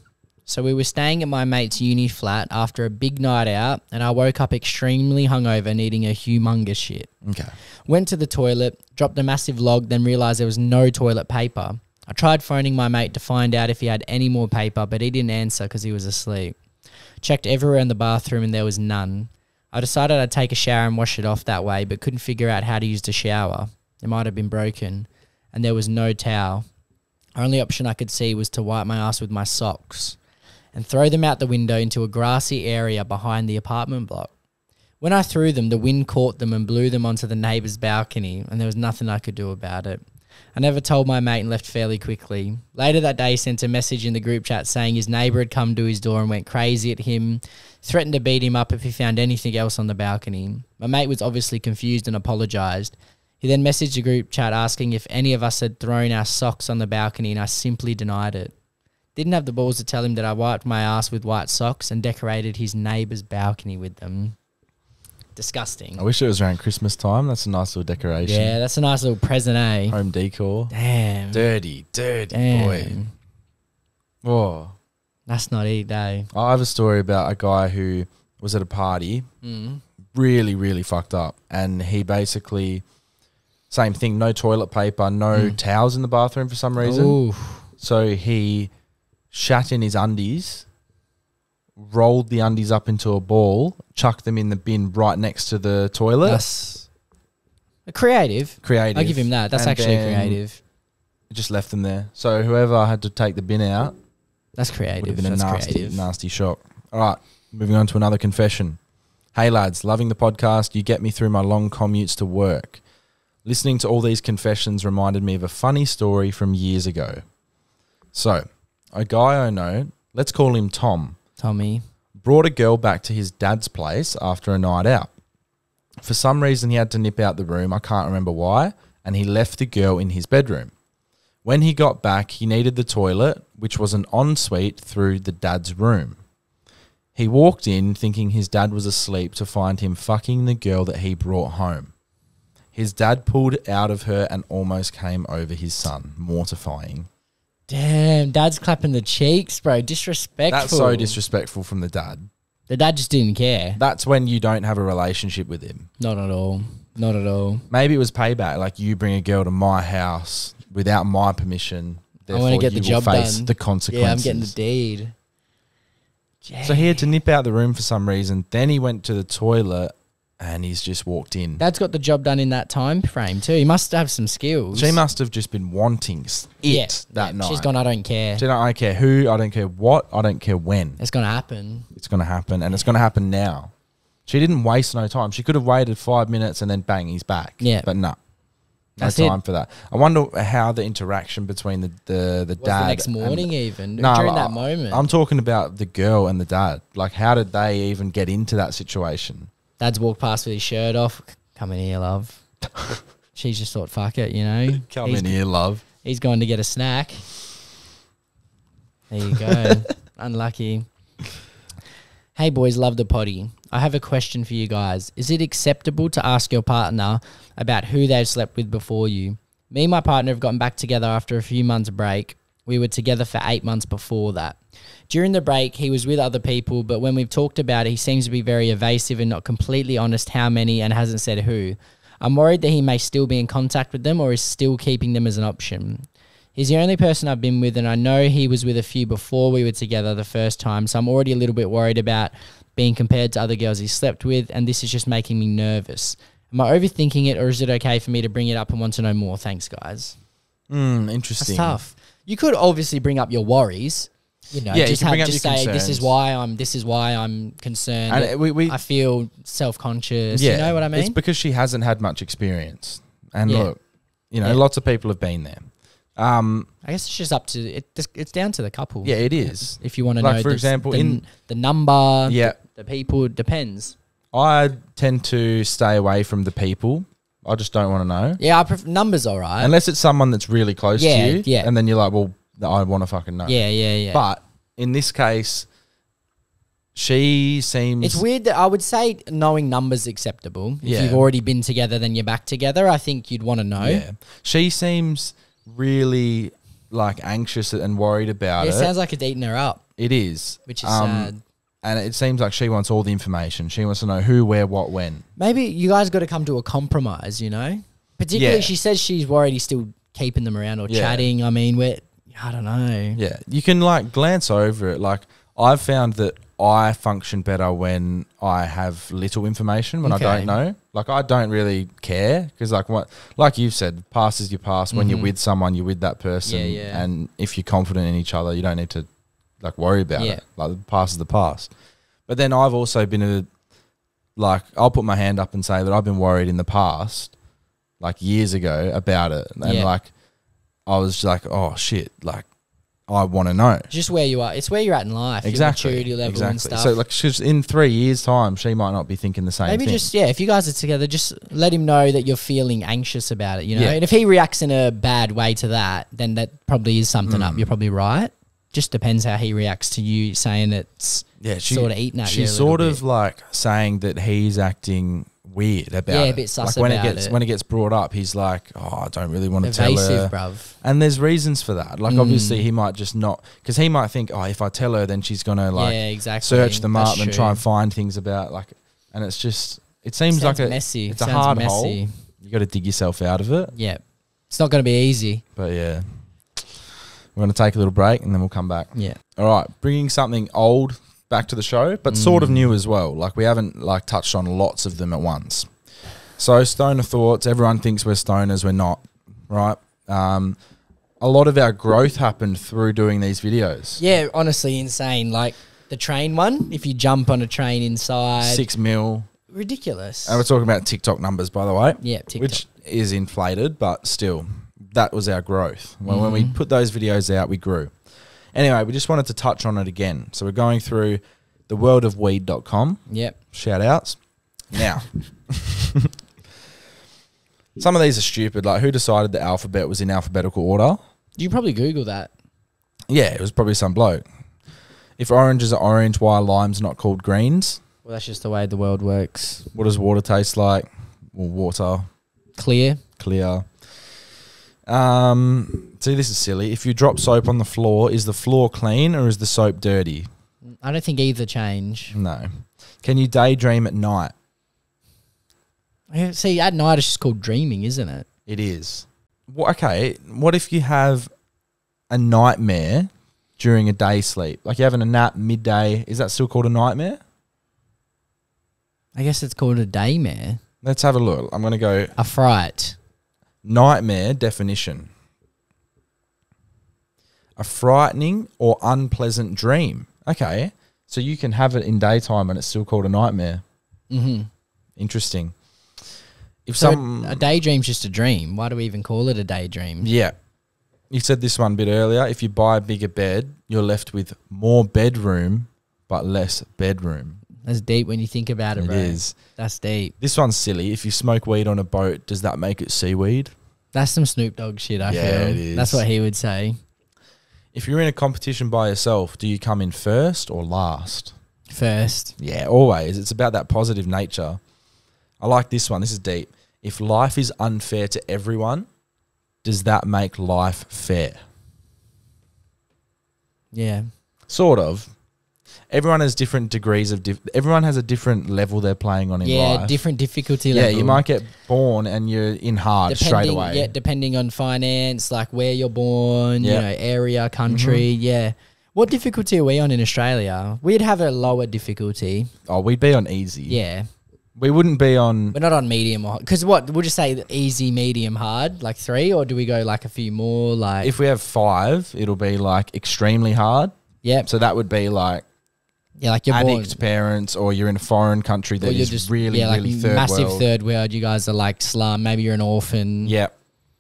[SPEAKER 4] So we were staying at my mate's uni flat after a big night out, and I woke up extremely hungover, needing a humongous shit.
[SPEAKER 3] Okay.
[SPEAKER 4] Went to the toilet, dropped a massive log, then realised there was no toilet paper. I tried phoning my mate to find out if he had any more paper, but he didn't answer because he was asleep. Checked everywhere in the bathroom and there was none. I decided I'd take a shower and wash it off that way, but couldn't figure out how to use the shower. It might have been broken. And there was no towel. Only option I could see was to wipe my ass with my socks and throw them out the window into a grassy area behind the apartment block. When I threw them, the wind caught them and blew them onto the neighbour's balcony, and there was nothing I could do about it. I never told my mate and left fairly quickly. Later that day, he sent a message in the group chat saying his neighbour had come to his door and went crazy at him, threatened to beat him up if he found anything else on the balcony. My mate was obviously confused and apologised. He then messaged the group chat asking if any of us had thrown our socks on the balcony, and I simply denied it. Didn't have the balls to tell him that I wiped my ass with white socks and decorated his neighbour's balcony with them. Disgusting.
[SPEAKER 3] I wish it was around Christmas time. That's a nice little decoration.
[SPEAKER 4] Yeah, that's a nice little present, eh?
[SPEAKER 3] Home decor.
[SPEAKER 4] Damn.
[SPEAKER 3] Dirty
[SPEAKER 4] Damn.
[SPEAKER 3] boy. Oh.
[SPEAKER 4] That's not it, eh?
[SPEAKER 3] I have a story about a guy who was at a party, really, really fucked up. And he basically, same thing, no toilet paper, no towels in the bathroom for some reason.
[SPEAKER 4] Ooh.
[SPEAKER 3] So he shat in his undies, rolled the undies up into a ball, chucked them in the bin right next to the toilet.
[SPEAKER 4] That's creative.
[SPEAKER 3] Creative.
[SPEAKER 4] I'll give him that. That's
[SPEAKER 3] And
[SPEAKER 4] actually
[SPEAKER 3] then
[SPEAKER 4] creative.
[SPEAKER 3] Just left them there. So whoever had to take the bin out
[SPEAKER 4] That's
[SPEAKER 3] would
[SPEAKER 4] creative.
[SPEAKER 3] have been a
[SPEAKER 4] That's
[SPEAKER 3] nasty,
[SPEAKER 4] creative.
[SPEAKER 3] nasty shock. All right, moving on to another confession. Hey lads, loving the podcast. You get me through my long commutes to work. Listening to all these confessions reminded me of a funny story from years ago. So, a guy I know, let's call him Tom,
[SPEAKER 4] Tommy.
[SPEAKER 3] brought a girl back to his dad's place after a night out. For some reason, he had to nip out the room. I can't remember why. And he left the girl in his bedroom. When he got back, he needed the toilet, which was an ensuite through the dad's room. He walked in thinking his dad was asleep to find him fucking the girl that he brought home. His dad pulled out of her and almost came over his son. Mortifying.
[SPEAKER 4] Damn, dad's clapping the cheeks, bro. Disrespectful.
[SPEAKER 3] That's so disrespectful from the dad.
[SPEAKER 4] The dad just didn't care.
[SPEAKER 3] That's when you don't have a relationship with him.
[SPEAKER 4] Not at all. Not at all.
[SPEAKER 3] Maybe it was payback. Like, you bring a girl to my house without my permission.
[SPEAKER 4] I want to get the job done.
[SPEAKER 3] The consequences.
[SPEAKER 4] Yeah, I'm getting the deed.
[SPEAKER 3] So he had to nip out the room for some reason. Then he went to the toilet and he's just walked in.
[SPEAKER 4] Dad's got the job done in that time frame too. He must have some skills.
[SPEAKER 3] She must have just been wanting that night.
[SPEAKER 4] She's gone, I don't care.
[SPEAKER 3] I don't care who, I don't care what, I don't care when.
[SPEAKER 4] It's going to happen.
[SPEAKER 3] It's going to happen, and it's going to happen now. She didn't waste no time. She could have waited 5 minutes and then bang, he's back.
[SPEAKER 4] Yeah.
[SPEAKER 3] But no. No
[SPEAKER 4] That's
[SPEAKER 3] time for that. I wonder how the interaction between the dad...
[SPEAKER 4] The next morning even,
[SPEAKER 3] No,
[SPEAKER 4] during that moment.
[SPEAKER 3] I'm talking about the girl and the dad. Like, how did they even get into that situation?
[SPEAKER 4] Dad's walked past with his shirt off. Come in here, love. She's just thought, fuck it, you know.
[SPEAKER 3] Come in here, love.
[SPEAKER 4] He's gone to get a snack. There you go. Unlucky. Hey boys, love the potty. I have a question for you guys. Is it acceptable to ask your partner about who they've slept with before you? Me and my partner have gotten back together after a few months break. We were together for 8 months before that. During the break, he was with other people, but when we've talked about it, he seems to be very evasive and not completely honest how many and hasn't said who. I'm worried that he may still be in contact with them or is still keeping them as an option. He's the only person I've been with, and I know he was with a few before we were together the first time, so I'm already a little bit worried about being compared to other girls he slept with, and this is just making me nervous. Am I overthinking it, or is it okay for me to bring it up and want to know more? Thanks, guys.
[SPEAKER 3] Interesting.
[SPEAKER 4] That's tough. You could obviously bring up your worries. You know,
[SPEAKER 3] Yeah,
[SPEAKER 4] just
[SPEAKER 3] you can bring up
[SPEAKER 4] just
[SPEAKER 3] your
[SPEAKER 4] say
[SPEAKER 3] concerns.
[SPEAKER 4] this is why I'm concerned.
[SPEAKER 3] And
[SPEAKER 4] I feel self-conscious.
[SPEAKER 3] Yeah,
[SPEAKER 4] You know what I mean?
[SPEAKER 3] It's because she hasn't had much experience. And
[SPEAKER 4] Yeah.
[SPEAKER 3] look, you know,
[SPEAKER 4] Yeah.
[SPEAKER 3] lots of people have been there.
[SPEAKER 4] I guess it's just up to it. It's down to the couple.
[SPEAKER 3] Yeah, it is.
[SPEAKER 4] If you want to
[SPEAKER 3] Like,
[SPEAKER 4] know,
[SPEAKER 3] for example,
[SPEAKER 4] the number,
[SPEAKER 3] Yeah.
[SPEAKER 4] the people, it depends.
[SPEAKER 3] I tend to stay away from the people. I just don't want to know.
[SPEAKER 4] Yeah, numbers all right.
[SPEAKER 3] Unless it's someone that's really close to
[SPEAKER 4] Yeah,
[SPEAKER 3] you.
[SPEAKER 4] yeah.
[SPEAKER 3] And then you're like, well, I want to fucking know.
[SPEAKER 4] Yeah.
[SPEAKER 3] But in this case, she seems...
[SPEAKER 4] It's weird that I would say knowing numbers acceptable. If
[SPEAKER 3] Yeah.
[SPEAKER 4] you've already been together, then you're back together. I think you'd want to know.
[SPEAKER 3] Yeah. She seems really like anxious and worried about
[SPEAKER 4] It
[SPEAKER 3] it.
[SPEAKER 4] sounds like it's eating her up,
[SPEAKER 3] It is.
[SPEAKER 4] which is sad.
[SPEAKER 3] And it seems like she wants all the information. She wants to know who, where, what, when.
[SPEAKER 4] Maybe you guys got to come to a compromise, you know? Particularly,
[SPEAKER 3] Yeah.
[SPEAKER 4] she says she's worried he's still keeping them around or
[SPEAKER 3] Yeah.
[SPEAKER 4] chatting. I mean, I don't know.
[SPEAKER 3] Yeah. You can like glance over it. Like, I've found that I function better when I have little information, when
[SPEAKER 4] Okay.
[SPEAKER 3] I don't know. Like, I don't really care because, like you've said, past is your past. When you're with someone, you're with that person.
[SPEAKER 4] Yeah, yeah.
[SPEAKER 3] And if you're confident in each other, you don't need to like worry about
[SPEAKER 4] Yeah.
[SPEAKER 3] it. Like, the past is the past. But then I've also been I'll put my hand up and say that I've been worried in the past, like years ago, about it. And
[SPEAKER 4] Yeah.
[SPEAKER 3] like, I was like, oh shit, like, I want to know.
[SPEAKER 4] Just where you are. It's where you're at in life.
[SPEAKER 3] Exactly.
[SPEAKER 4] Your maturity level and stuff.
[SPEAKER 3] So like, she's in 3 years' time, she might not be thinking the same
[SPEAKER 4] Maybe
[SPEAKER 3] thing.
[SPEAKER 4] just, if you guys are together, just let him know that you're feeling anxious about it, you know?
[SPEAKER 3] Yeah.
[SPEAKER 4] And if he reacts in a bad way to that, then that probably is something up. You're probably right. Just depends how he reacts to you saying it's sort of eating at you.
[SPEAKER 3] She's sort of like saying that he's acting weird about it.
[SPEAKER 4] a bit sus
[SPEAKER 3] like when
[SPEAKER 4] about
[SPEAKER 3] it gets brought up, he's like, oh, I don't really want to tell
[SPEAKER 4] evasive,
[SPEAKER 3] her.
[SPEAKER 4] bruv.
[SPEAKER 3] And there's reasons for that. Like, obviously, he might just not, because he might think, oh, if I tell her, then she's gonna like
[SPEAKER 4] Yeah, exactly.
[SPEAKER 3] search them
[SPEAKER 4] That's
[SPEAKER 3] up and
[SPEAKER 4] true.
[SPEAKER 3] try and find things about like, and it's just, it seems
[SPEAKER 4] Sounds
[SPEAKER 3] like
[SPEAKER 4] messy.
[SPEAKER 3] it's a
[SPEAKER 4] Sounds
[SPEAKER 3] hard
[SPEAKER 4] messy.
[SPEAKER 3] hole. You got to dig yourself out of it.
[SPEAKER 4] Yeah. It's not going to be easy.
[SPEAKER 3] But yeah, we're going to take a little break and then we'll come back.
[SPEAKER 4] Yeah.
[SPEAKER 3] All right, bringing something old back to the show, but sort of new as well. Like, we haven't like touched on lots of them at once. So, stoner thoughts. Everyone thinks we're stoners. We're not, right? A lot of our growth happened through doing these videos.
[SPEAKER 4] Yeah, honestly, insane. Like the train one, if you jump on a train inside.
[SPEAKER 3] 6 mil.
[SPEAKER 4] Ridiculous.
[SPEAKER 3] And we're talking about TikTok numbers, by the way.
[SPEAKER 4] Yeah, TikTok.
[SPEAKER 3] Which is inflated, but still, that was our growth. When we put those videos out, we grew. Anyway, we just wanted to touch on it again. So we're going through theworldofweed.com.
[SPEAKER 4] Yep.
[SPEAKER 3] Shout outs. Now, Some of these are stupid. Like, who decided the alphabet was in alphabetical order?
[SPEAKER 4] You probably Google that.
[SPEAKER 3] Yeah, it was probably some bloke. If oranges are orange, why are limes not called greens?
[SPEAKER 4] Well, that's just the way the world works.
[SPEAKER 3] What does water taste like? Well, water.
[SPEAKER 4] Clear.
[SPEAKER 3] Clear. See, this is silly. If you drop soap on the floor, is the floor clean or is the soap dirty?
[SPEAKER 4] I don't think either change.
[SPEAKER 3] No. Can you daydream at night?
[SPEAKER 4] See, at night it's just called dreaming, isn't it?
[SPEAKER 3] It is. Okay, what if you have a nightmare during a day sleep? Like you're having a nap midday. Is that still called a nightmare?
[SPEAKER 4] I guess it's called a daymare.
[SPEAKER 3] Let's have a look. I'm going to go
[SPEAKER 4] A fright.
[SPEAKER 3] nightmare definition. A frightening or unpleasant dream. Okay, so you can have it in daytime and it's still called a nightmare.
[SPEAKER 4] Mm-hmm.
[SPEAKER 3] Interesting. If
[SPEAKER 4] So
[SPEAKER 3] some
[SPEAKER 4] a daydream's just a dream. Why do we even call it a daydream?
[SPEAKER 3] Yeah. You said this one a bit earlier. If you buy a bigger bed, you're left with more bedroom but less bedroom.
[SPEAKER 4] That's deep when you think about it,
[SPEAKER 3] It
[SPEAKER 4] bro.
[SPEAKER 3] is.
[SPEAKER 4] That's deep.
[SPEAKER 3] This one's silly. If you smoke weed on a boat, does that make it seaweed?
[SPEAKER 4] That's some Snoop Dogg shit, I
[SPEAKER 3] Yeah,
[SPEAKER 4] feel.
[SPEAKER 3] it is.
[SPEAKER 4] That's what he would say.
[SPEAKER 3] If you're in a competition by yourself, do you come in first or last?
[SPEAKER 4] First.
[SPEAKER 3] Yeah, always. It's about that positive nature. I like this one. This is deep. If life is unfair to everyone, does that make life fair?
[SPEAKER 4] Yeah.
[SPEAKER 3] Sort of. Everyone has different degrees of... everyone has a different level they're playing on in life.
[SPEAKER 4] Yeah, different difficulty level.
[SPEAKER 3] Yeah, you might get born and you're in hard straight away.
[SPEAKER 4] Yeah, depending on finance, like where you're born,
[SPEAKER 3] Yeah.
[SPEAKER 4] you know, area, country, yeah. What difficulty are we on in Australia? We'd have a lower difficulty.
[SPEAKER 3] Oh, we'd be on easy.
[SPEAKER 4] Yeah.
[SPEAKER 3] We wouldn't be on...
[SPEAKER 4] We're not on medium or... Because what? We'll just say easy, medium, hard, like 3? Or do we go like a few more? Like
[SPEAKER 3] If we have 5, it'll be like extremely hard.
[SPEAKER 4] yeah.
[SPEAKER 3] So that would be like
[SPEAKER 4] Yeah, like you're born...
[SPEAKER 3] addict parents, or you're in a foreign country that
[SPEAKER 4] or you're
[SPEAKER 3] is
[SPEAKER 4] just
[SPEAKER 3] really,
[SPEAKER 4] like
[SPEAKER 3] really third
[SPEAKER 4] massive
[SPEAKER 3] world.
[SPEAKER 4] third world. You guys are like slum. Maybe you're an orphan.
[SPEAKER 3] Yeah.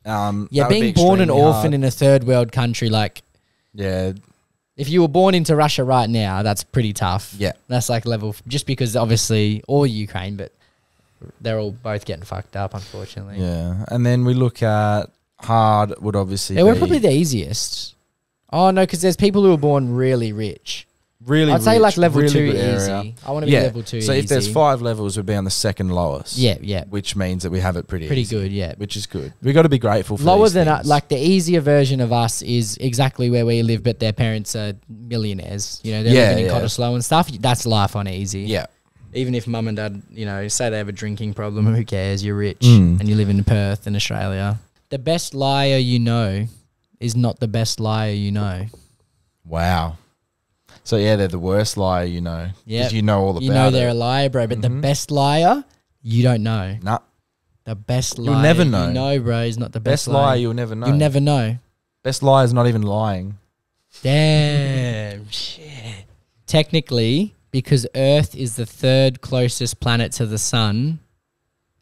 [SPEAKER 4] Yeah,
[SPEAKER 3] that would be
[SPEAKER 4] being born an
[SPEAKER 3] extremely
[SPEAKER 4] orphan
[SPEAKER 3] hard.
[SPEAKER 4] in a third world country, like
[SPEAKER 3] Yeah.
[SPEAKER 4] if you were born into Russia right now, that's pretty tough.
[SPEAKER 3] Yeah.
[SPEAKER 4] That's like level, just because obviously, or Ukraine, but they're all both getting fucked up, unfortunately.
[SPEAKER 3] Yeah. And then we look at hard would obviously
[SPEAKER 4] Yeah,
[SPEAKER 3] be
[SPEAKER 4] we're probably the easiest. Oh, no, because there's people who are born really rich.
[SPEAKER 3] really
[SPEAKER 4] I'd say
[SPEAKER 3] rich,
[SPEAKER 4] like level
[SPEAKER 3] really
[SPEAKER 4] 2
[SPEAKER 3] good
[SPEAKER 4] easy.
[SPEAKER 3] area.
[SPEAKER 4] I want to be
[SPEAKER 3] Yeah.
[SPEAKER 4] level 2
[SPEAKER 3] So
[SPEAKER 4] easy.
[SPEAKER 3] if there's 5 levels, we'd be on the second lowest.
[SPEAKER 4] Yeah, yeah.
[SPEAKER 3] Which means that we have it pretty easy,
[SPEAKER 4] Good, yeah.
[SPEAKER 3] which is good. We got to be grateful for
[SPEAKER 4] Lower
[SPEAKER 3] these
[SPEAKER 4] than
[SPEAKER 3] things.
[SPEAKER 4] like the easier version of us is exactly where we live, but their parents are millionaires. You know, they're
[SPEAKER 3] Yeah,
[SPEAKER 4] living in
[SPEAKER 3] yeah.
[SPEAKER 4] Cottesloe and stuff. That's life on easy.
[SPEAKER 3] Yeah.
[SPEAKER 4] Even if mum and dad, you know, say they have a drinking problem, who cares? You're rich
[SPEAKER 3] Mm.
[SPEAKER 4] and you live in Perth in Australia. The best liar you know is not the best liar you know.
[SPEAKER 3] Wow. So yeah, they're the worst liar, you know.
[SPEAKER 4] Yeah,
[SPEAKER 3] Because you know all about
[SPEAKER 4] you know
[SPEAKER 3] it.
[SPEAKER 4] they're a liar, bro. But the best liar, you don't know.
[SPEAKER 3] Nah.
[SPEAKER 4] The best
[SPEAKER 3] You'll
[SPEAKER 4] liar
[SPEAKER 3] never know.
[SPEAKER 4] you know, bro, is not the best
[SPEAKER 3] Best liar, you'll never know.
[SPEAKER 4] You never know.
[SPEAKER 3] Best liar is not even lying.
[SPEAKER 4] Damn. Shit. Technically, because Earth is the 3rd closest planet to the sun,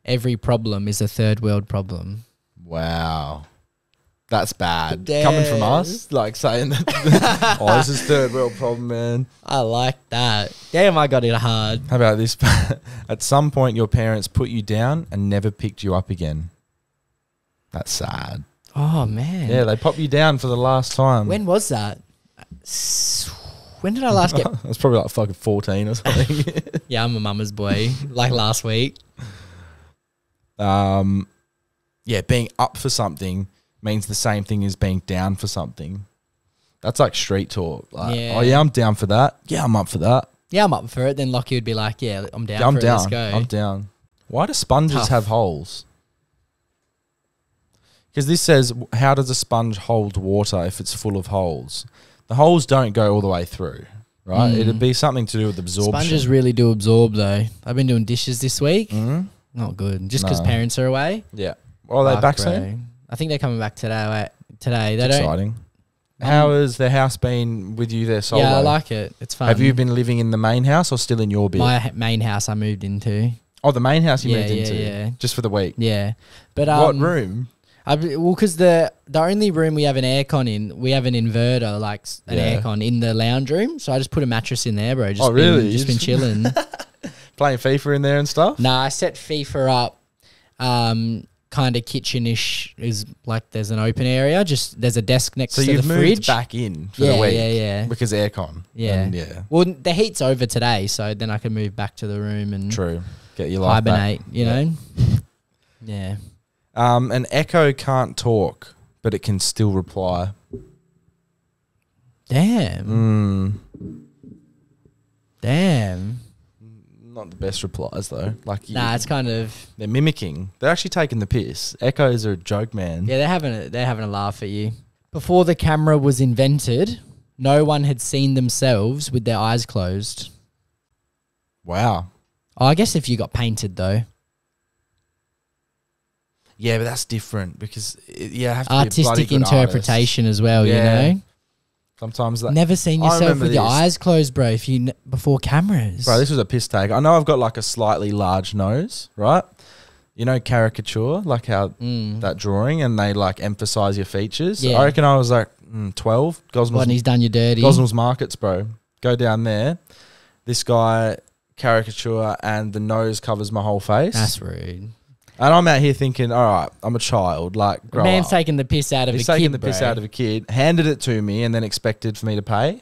[SPEAKER 4] every problem is a third world problem.
[SPEAKER 3] Wow. That's bad.
[SPEAKER 4] Damn.
[SPEAKER 3] Coming from us, like saying that, oh, this is third world problem, man.
[SPEAKER 4] I like that. Damn, I got it hard.
[SPEAKER 3] How about this? At some point, your parents put you down and never picked you up again. That's sad.
[SPEAKER 4] Oh, man.
[SPEAKER 3] Yeah, they pop you down for the last time.
[SPEAKER 4] When was that? When did I last get...
[SPEAKER 3] It was probably like fucking 14 or something.
[SPEAKER 4] Yeah, I'm a mama's boy. Like last week.
[SPEAKER 3] Yeah, being up for something means the same thing as being down for something. That's like street talk. Like,
[SPEAKER 4] Yeah.
[SPEAKER 3] oh yeah, I'm down for that. Yeah, I'm up for that.
[SPEAKER 4] Yeah, I'm up for it. Then Lockie would be like, yeah, I'm down
[SPEAKER 3] Yeah, I'm
[SPEAKER 4] for it.
[SPEAKER 3] down.
[SPEAKER 4] Let's go.
[SPEAKER 3] I'm down. Why do sponges
[SPEAKER 4] Tough.
[SPEAKER 3] have holes? Because this says, how does a sponge hold water if it's full of holes? The holes don't go all the way through, right? It'd be something to do with absorption.
[SPEAKER 4] Sponges really do absorb, though. I've been doing dishes this week.
[SPEAKER 3] Mhm.
[SPEAKER 4] Not good. Just because
[SPEAKER 3] No.
[SPEAKER 4] parents are away.
[SPEAKER 3] Yeah. Well, are they
[SPEAKER 4] Fuck,
[SPEAKER 3] back
[SPEAKER 4] bro.
[SPEAKER 3] soon?
[SPEAKER 4] I think they're coming back today. Today. They
[SPEAKER 3] It's
[SPEAKER 4] don't.
[SPEAKER 3] exciting. How has the house been with you there solo?
[SPEAKER 4] Yeah, I like it. It's fun.
[SPEAKER 3] Have you been living in the main house or still in your bit?
[SPEAKER 4] main house I moved into?
[SPEAKER 3] Oh, the main house you
[SPEAKER 4] Yeah,
[SPEAKER 3] moved
[SPEAKER 4] yeah,
[SPEAKER 3] into?
[SPEAKER 4] yeah.
[SPEAKER 3] Just for the week?
[SPEAKER 4] Yeah, but
[SPEAKER 3] What room?
[SPEAKER 4] Well, because the only room we have an aircon in, we have an inverter, like an
[SPEAKER 3] Yeah.
[SPEAKER 4] aircon in the lounge room. So I just put a mattress in there, bro. Just
[SPEAKER 3] Oh, really?
[SPEAKER 4] Just been chilling.
[SPEAKER 3] Playing FIFA in there and stuff?
[SPEAKER 4] Nah, I set FIFA up kind of kitchenish is like there's an open area. Just there's a desk next
[SPEAKER 3] So
[SPEAKER 4] to
[SPEAKER 3] you've
[SPEAKER 4] the
[SPEAKER 3] moved
[SPEAKER 4] fridge.
[SPEAKER 3] back in for
[SPEAKER 4] Yeah,
[SPEAKER 3] the week,
[SPEAKER 4] yeah.
[SPEAKER 3] because aircon.
[SPEAKER 4] Yeah.
[SPEAKER 3] And yeah,
[SPEAKER 4] Well, the heat's over today, so then I can move back to the room and
[SPEAKER 3] true. Get your life
[SPEAKER 4] hibernate.
[SPEAKER 3] back.
[SPEAKER 4] You know. Yeah.
[SPEAKER 3] An Echo can't talk, but it can still reply.
[SPEAKER 4] Damn. Damn.
[SPEAKER 3] Not the best replies though. Like
[SPEAKER 4] Nah, it's kind of
[SPEAKER 3] they're mimicking. They're actually taking the piss. Echoes are a joke, man.
[SPEAKER 4] they're having a laugh at you. Before the camera was invented, no one had seen themselves with their eyes closed.
[SPEAKER 3] Wow.
[SPEAKER 4] Oh, I guess if you got painted though.
[SPEAKER 3] Yeah, but that's different because have to be a bloody
[SPEAKER 4] Artistic
[SPEAKER 3] good
[SPEAKER 4] interpretation as well,
[SPEAKER 3] Yeah.
[SPEAKER 4] you know.
[SPEAKER 3] Sometimes that.
[SPEAKER 4] Never seen
[SPEAKER 3] I
[SPEAKER 4] yourself
[SPEAKER 3] remember
[SPEAKER 4] with your
[SPEAKER 3] this.
[SPEAKER 4] eyes closed, bro. If you before cameras,
[SPEAKER 3] Bro, this was a piss take. I know I've got like a slightly large nose, right? You know, caricature, like how that drawing, and they like emphasize your features.
[SPEAKER 4] Yeah.
[SPEAKER 3] I reckon I was like 12.
[SPEAKER 4] When he's done you dirty.
[SPEAKER 3] Gosnell's Markets, bro. Go down there. This guy caricature, and the nose covers my whole face.
[SPEAKER 4] That's rude.
[SPEAKER 3] And I'm out here thinking, all right, I'm a child. Like, grow
[SPEAKER 4] Man's
[SPEAKER 3] up.
[SPEAKER 4] taking the piss out of
[SPEAKER 3] He's
[SPEAKER 4] a kid,
[SPEAKER 3] taking the piss
[SPEAKER 4] bro.
[SPEAKER 3] out of a kid, handed it to me, and then expected for me to pay.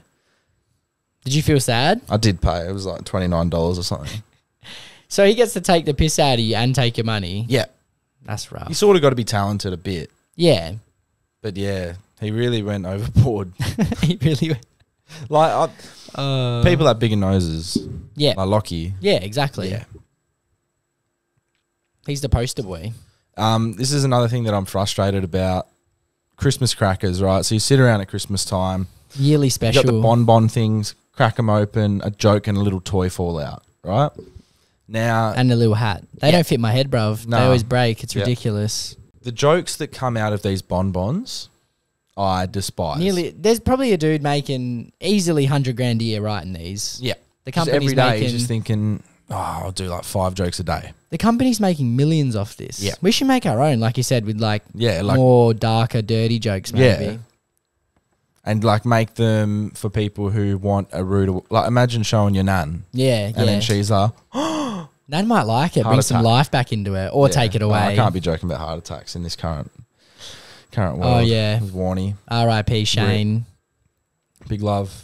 [SPEAKER 4] Did you feel sad?
[SPEAKER 3] I did pay. It was like $29 or something.
[SPEAKER 4] So he gets to take the piss out of you and take your money.
[SPEAKER 3] Yeah.
[SPEAKER 4] That's rough.
[SPEAKER 3] You sort of got to be talented a bit.
[SPEAKER 4] Yeah.
[SPEAKER 3] But yeah, he really went overboard.
[SPEAKER 4] He really went.
[SPEAKER 3] Like, people have bigger noses.
[SPEAKER 4] Yeah.
[SPEAKER 3] Like Lockie.
[SPEAKER 4] Yeah, exactly.
[SPEAKER 3] Yeah.
[SPEAKER 4] He's the poster boy.
[SPEAKER 3] This is another thing that I'm frustrated about. Christmas crackers, right? So you sit around at Christmas time.
[SPEAKER 4] Yearly
[SPEAKER 3] You
[SPEAKER 4] special.
[SPEAKER 3] got the bonbon things, crack them open, a joke and a little toy fall out, right? Now,
[SPEAKER 4] And a little hat. They don't fit my head, bruv.
[SPEAKER 3] No.
[SPEAKER 4] They always break. It's
[SPEAKER 3] Yeah.
[SPEAKER 4] ridiculous.
[SPEAKER 3] the jokes that come out of these bonbons, I despise.
[SPEAKER 4] There's probably a dude making easily 100 grand a year writing these.
[SPEAKER 3] Yeah.
[SPEAKER 4] The
[SPEAKER 3] Just
[SPEAKER 4] company's
[SPEAKER 3] every day
[SPEAKER 4] making
[SPEAKER 3] he's just thinking, I'll do like 5 jokes a day.
[SPEAKER 4] the company's making millions off this.
[SPEAKER 3] Yeah.
[SPEAKER 4] We should make our own, like you said, with like
[SPEAKER 3] Yeah, like
[SPEAKER 4] more darker, dirty jokes maybe.
[SPEAKER 3] Yeah. And like make them for people who want a rude, like imagine showing your nan,
[SPEAKER 4] Yeah,
[SPEAKER 3] and then she's like,
[SPEAKER 4] Nan might like it,
[SPEAKER 3] Heart
[SPEAKER 4] bring some
[SPEAKER 3] attack.
[SPEAKER 4] life back into it, or
[SPEAKER 3] yeah,
[SPEAKER 4] take it
[SPEAKER 3] no,
[SPEAKER 4] away.
[SPEAKER 3] I can't be joking about heart attacks in this current world.
[SPEAKER 4] Oh, yeah.
[SPEAKER 3] With Warnie,
[SPEAKER 4] R.I.P. Shane.
[SPEAKER 3] big love.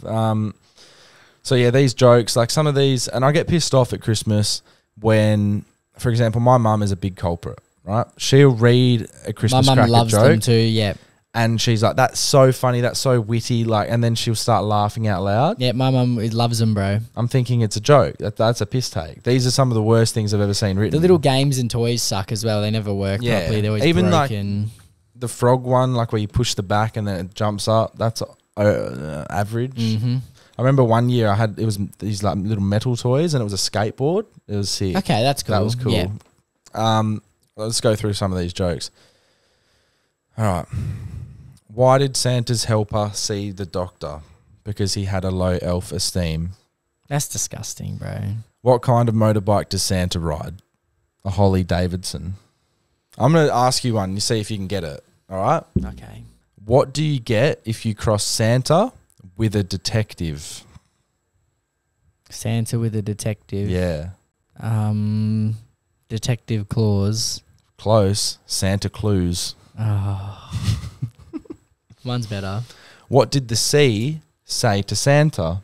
[SPEAKER 3] So yeah, these jokes, like some of these, and I get pissed off at Christmas when, for example, my mum is a big culprit, right? She'll read a
[SPEAKER 4] My
[SPEAKER 3] Christmas
[SPEAKER 4] mum
[SPEAKER 3] cracker
[SPEAKER 4] loves
[SPEAKER 3] joke,
[SPEAKER 4] them too. Yeah,
[SPEAKER 3] and she's like, "That's so funny, that's so witty," like, and then she'll start laughing out loud.
[SPEAKER 4] yeah. My mum loves them, bro.
[SPEAKER 3] I'm thinking it's a joke. That's a piss take. These are some of the worst things I've ever seen written.
[SPEAKER 4] The little games and toys suck as well. They never work
[SPEAKER 3] Yeah.
[SPEAKER 4] properly. They're always
[SPEAKER 3] Even, like,
[SPEAKER 4] broken.
[SPEAKER 3] The frog one, like where you push the back and then it jumps up. That's average.
[SPEAKER 4] Mm-hmm.
[SPEAKER 3] I remember one year it was these like little metal toys and it was a skateboard. It was sick.
[SPEAKER 4] Okay, that's cool.
[SPEAKER 3] That was cool.
[SPEAKER 4] Yeah.
[SPEAKER 3] Let's go through some of these jokes. All right. Why did Santa's helper see the doctor? Because he had a low elf esteem.
[SPEAKER 4] That's disgusting, bro.
[SPEAKER 3] What kind of motorbike does Santa ride? A Holly Davidson. I'm going to ask you one. You see if you can get it. All right.
[SPEAKER 4] Okay.
[SPEAKER 3] What do you get if you cross Santa with a detective?
[SPEAKER 4] Santa with a detective.
[SPEAKER 3] Yeah.
[SPEAKER 4] Detective Claus.
[SPEAKER 3] Close. Santa Clues.
[SPEAKER 4] Oh. One's better.
[SPEAKER 3] What did the sea say to Santa?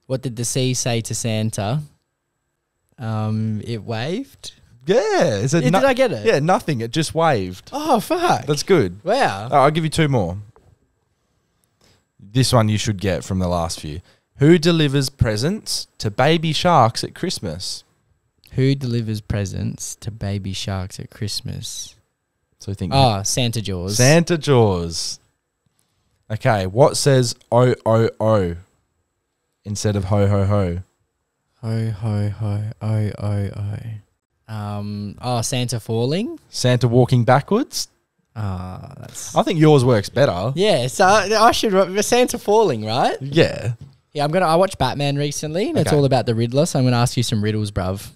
[SPEAKER 4] What did the sea say to Santa? It waved.
[SPEAKER 3] Yeah. Is it
[SPEAKER 4] Did I get it?
[SPEAKER 3] Yeah, nothing. It just waved.
[SPEAKER 4] Oh, fuck.
[SPEAKER 3] That's good.
[SPEAKER 4] Wow.
[SPEAKER 3] I'll give you 2 more. This one you should get from the last few. Who delivers presents to baby sharks at Christmas?
[SPEAKER 4] Who delivers presents to baby sharks at Christmas?
[SPEAKER 3] So think
[SPEAKER 4] Santa Jaws.
[SPEAKER 3] Santa Jaws. Okay, what says O O O instead of ho ho ho?
[SPEAKER 4] Ho, ho, ho, oh. Santa falling?
[SPEAKER 3] Santa walking backwards?
[SPEAKER 4] That's...
[SPEAKER 3] I think yours works better.
[SPEAKER 4] Yeah, so I should... Santa falling, right?
[SPEAKER 3] Yeah.
[SPEAKER 4] Yeah, I watched Batman recently, and it's
[SPEAKER 3] Okay.
[SPEAKER 4] all about the Riddler, so I'm going to ask you some riddles, bruv.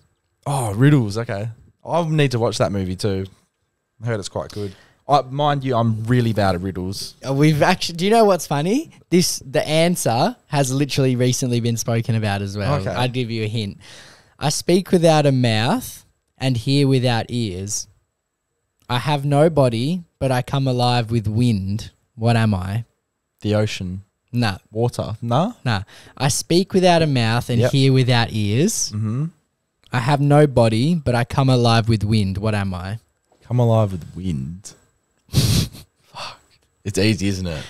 [SPEAKER 3] Oh, Riddles. Okay. I need to watch that movie too. I heard it's quite good. Mind you, I'm really bad at riddles.
[SPEAKER 4] We've actually... Do you know what's funny? The answer has literally recently been spoken about as well.
[SPEAKER 3] Okay.
[SPEAKER 4] I'd give you a hint. I speak without a mouth and hear without ears. I have no body, but I come alive with wind. What am I?
[SPEAKER 3] The ocean.
[SPEAKER 4] Nah.
[SPEAKER 3] Water. Nah?
[SPEAKER 4] Nah. I speak without a mouth and
[SPEAKER 3] Yep.
[SPEAKER 4] hear without ears.
[SPEAKER 3] Mm-hmm.
[SPEAKER 4] I have no body, but I come alive with wind. What am I?
[SPEAKER 3] Come alive with wind. Fuck. It's easy, isn't it?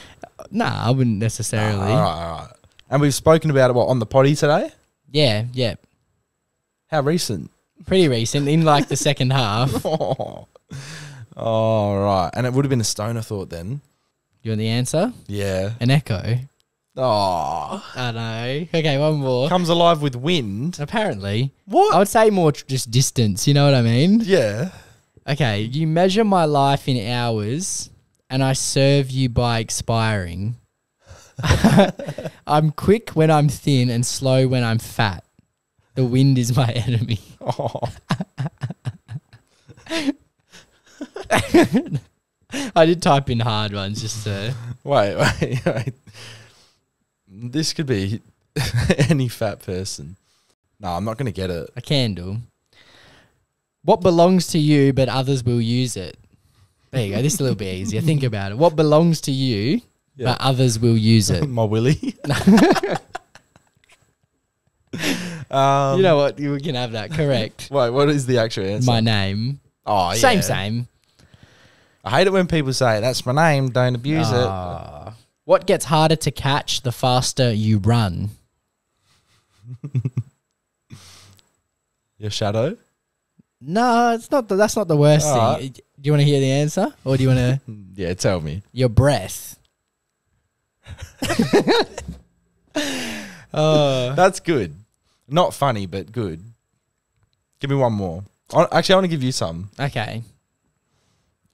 [SPEAKER 4] Nah, I wouldn't necessarily.
[SPEAKER 3] All right. And we've spoken about it, on the potty today?
[SPEAKER 4] Yeah.
[SPEAKER 3] How recent?
[SPEAKER 4] Pretty recent, in like the second half.
[SPEAKER 3] Oh, right. And it would have been a stoner thought then.
[SPEAKER 4] You want the answer?
[SPEAKER 3] Yeah.
[SPEAKER 4] An echo.
[SPEAKER 3] Oh.
[SPEAKER 4] I know. Okay, one more.
[SPEAKER 3] Comes alive with wind.
[SPEAKER 4] Apparently.
[SPEAKER 3] What?
[SPEAKER 4] I would say more just distance, you know what I mean?
[SPEAKER 3] Yeah.
[SPEAKER 4] Okay, you measure my life in hours and I serve you by expiring. I'm quick when I'm thin and slow when I'm fat. The wind is my enemy.
[SPEAKER 3] Oh.
[SPEAKER 4] I did type in hard ones just to...
[SPEAKER 3] Wait. This could be any fat person. No, I'm not going to get it.
[SPEAKER 4] A candle. What belongs to you but others will use it? There you go. This is a little bit easier. Think about it. What belongs to you but others will use it?
[SPEAKER 3] My Willy.
[SPEAKER 4] You know what? You can have that. Correct.
[SPEAKER 3] Wait, what is the actual answer?
[SPEAKER 4] My name.
[SPEAKER 3] Oh, yeah.
[SPEAKER 4] Same.
[SPEAKER 3] I hate it when people say, that's my name, don't abuse it.
[SPEAKER 4] What gets harder to catch the faster you run?
[SPEAKER 3] Your shadow?
[SPEAKER 4] No, it's not. That's not the worst thing. Do you want to hear the answer, or do you want to?
[SPEAKER 3] Yeah, tell me.
[SPEAKER 4] Your breath.
[SPEAKER 3] That's good. Not funny, but good. Give me one more. Actually, I want to give you some.
[SPEAKER 4] Okay.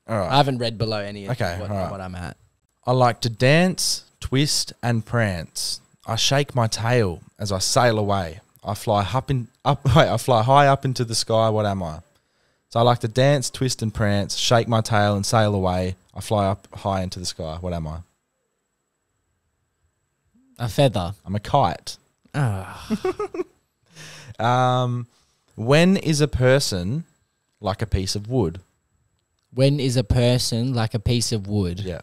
[SPEAKER 3] All right.
[SPEAKER 4] I haven't read below any of
[SPEAKER 3] Okay,
[SPEAKER 4] what,
[SPEAKER 3] all right.
[SPEAKER 4] what I'm at.
[SPEAKER 3] I like to dance, twist, and prance. I shake my tail as I sail away. I fly I fly high up into the sky. What am I? So I like to dance, twist, and prance, shake my tail, and sail away. I fly up high into the sky. What am I?
[SPEAKER 4] A feather.
[SPEAKER 3] I'm a kite.
[SPEAKER 4] Oh.
[SPEAKER 3] When is a person like a piece of wood?
[SPEAKER 4] When is a person like a piece of wood?
[SPEAKER 3] Yeah.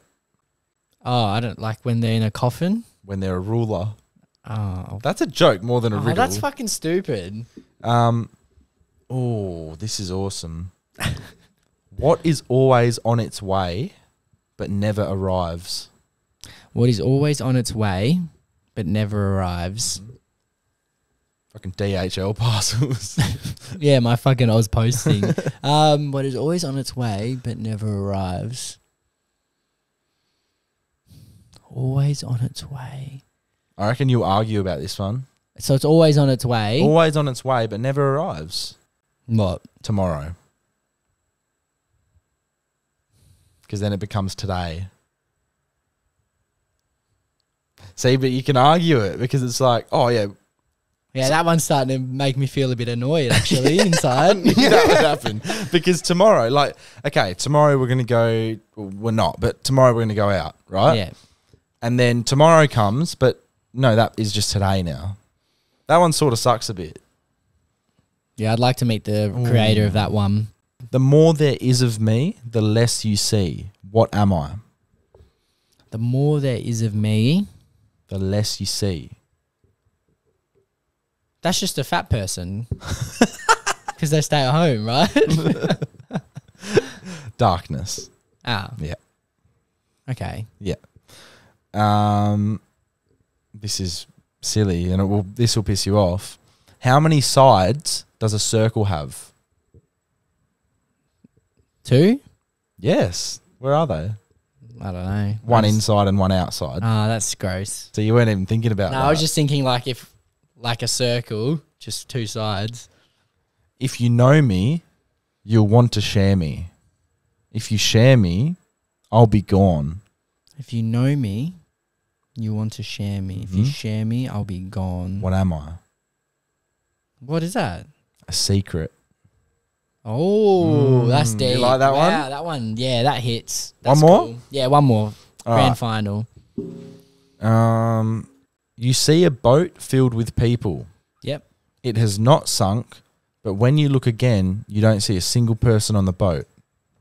[SPEAKER 4] Oh, I don't like when they're in a coffin.
[SPEAKER 3] When they're a ruler.
[SPEAKER 4] Oh,
[SPEAKER 3] That's a joke more than a riddle.
[SPEAKER 4] that's fucking stupid.
[SPEAKER 3] Oh, this is awesome. What is always on its way but never arrives?
[SPEAKER 4] What is always on its way but never arrives?
[SPEAKER 3] Fucking DHL parcels.
[SPEAKER 4] Yeah, my fucking Oz posting. What is always on its way but never arrives? Always on its way.
[SPEAKER 3] I reckon you'll argue about this one.
[SPEAKER 4] So it's always on its way.
[SPEAKER 3] Always on its way but never arrives.
[SPEAKER 4] What?
[SPEAKER 3] Tomorrow. Because then it becomes today. See, but you can argue it because it's like, oh yeah.
[SPEAKER 4] Yeah, that one's starting to make me feel a bit annoyed actually inside.
[SPEAKER 3] That would happen. Because tomorrow, like, okay, tomorrow we're going to go, well, we're not, but tomorrow we're going to go out, right?
[SPEAKER 4] Yeah.
[SPEAKER 3] And then tomorrow comes, but no, that is just today now. That one sort of sucks a bit.
[SPEAKER 4] Yeah, I'd like to meet the creator of that one.
[SPEAKER 3] The more there is of me, the less you see. What am I?
[SPEAKER 4] The more there is of me,
[SPEAKER 3] The less you see.
[SPEAKER 4] that's just a fat person. Because they stay at home, right?
[SPEAKER 3] Darkness.
[SPEAKER 4] Ah,
[SPEAKER 3] Yeah.
[SPEAKER 4] okay.
[SPEAKER 3] Yeah. This is silly, and this will piss you off. How many sides does a circle have?
[SPEAKER 4] 2?
[SPEAKER 3] Yes. Where are they?
[SPEAKER 4] I don't know.
[SPEAKER 3] One inside and one outside.
[SPEAKER 4] Ah, that's gross.
[SPEAKER 3] So you weren't even thinking about
[SPEAKER 4] No,
[SPEAKER 3] that.
[SPEAKER 4] I was just thinking like a circle, just 2 sides.
[SPEAKER 3] If you know me, you'll want to share me. If you share me, I'll be gone.
[SPEAKER 4] If you know me, you want to share me. If you
[SPEAKER 3] Mhm.
[SPEAKER 4] share me, I'll be gone.
[SPEAKER 3] What am I?
[SPEAKER 4] What is that?
[SPEAKER 3] A secret.
[SPEAKER 4] Oh, that's
[SPEAKER 3] You
[SPEAKER 4] deep.
[SPEAKER 3] like that one?
[SPEAKER 4] Wow, that one. Yeah, that hits.
[SPEAKER 3] One
[SPEAKER 4] That's
[SPEAKER 3] more?
[SPEAKER 4] cool. Yeah, one more.
[SPEAKER 3] All
[SPEAKER 4] Grand
[SPEAKER 3] right.
[SPEAKER 4] final.
[SPEAKER 3] You see a boat filled with people.
[SPEAKER 4] Yep.
[SPEAKER 3] It has not sunk, but when you look again, you don't see a single person on the boat.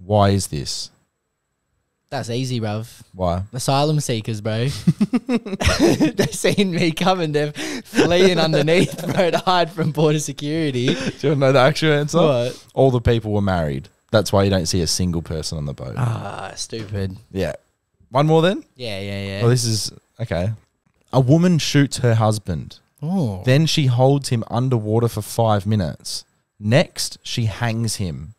[SPEAKER 3] Why is this?
[SPEAKER 4] That's easy, bruv.
[SPEAKER 3] Why?
[SPEAKER 4] Asylum seekers, bro. They've seen me coming. They're fleeing underneath, bro, to hide from border security.
[SPEAKER 3] Do you want to know the actual answer?
[SPEAKER 4] What?
[SPEAKER 3] All the people were married. That's why you don't see a single person on the boat.
[SPEAKER 4] Ah, stupid.
[SPEAKER 3] Yeah. One more then?
[SPEAKER 4] Yeah.
[SPEAKER 3] Well, this is... Okay. A woman shoots her husband.
[SPEAKER 4] Oh.
[SPEAKER 3] Then she holds him underwater for 5 minutes. Next, she hangs him.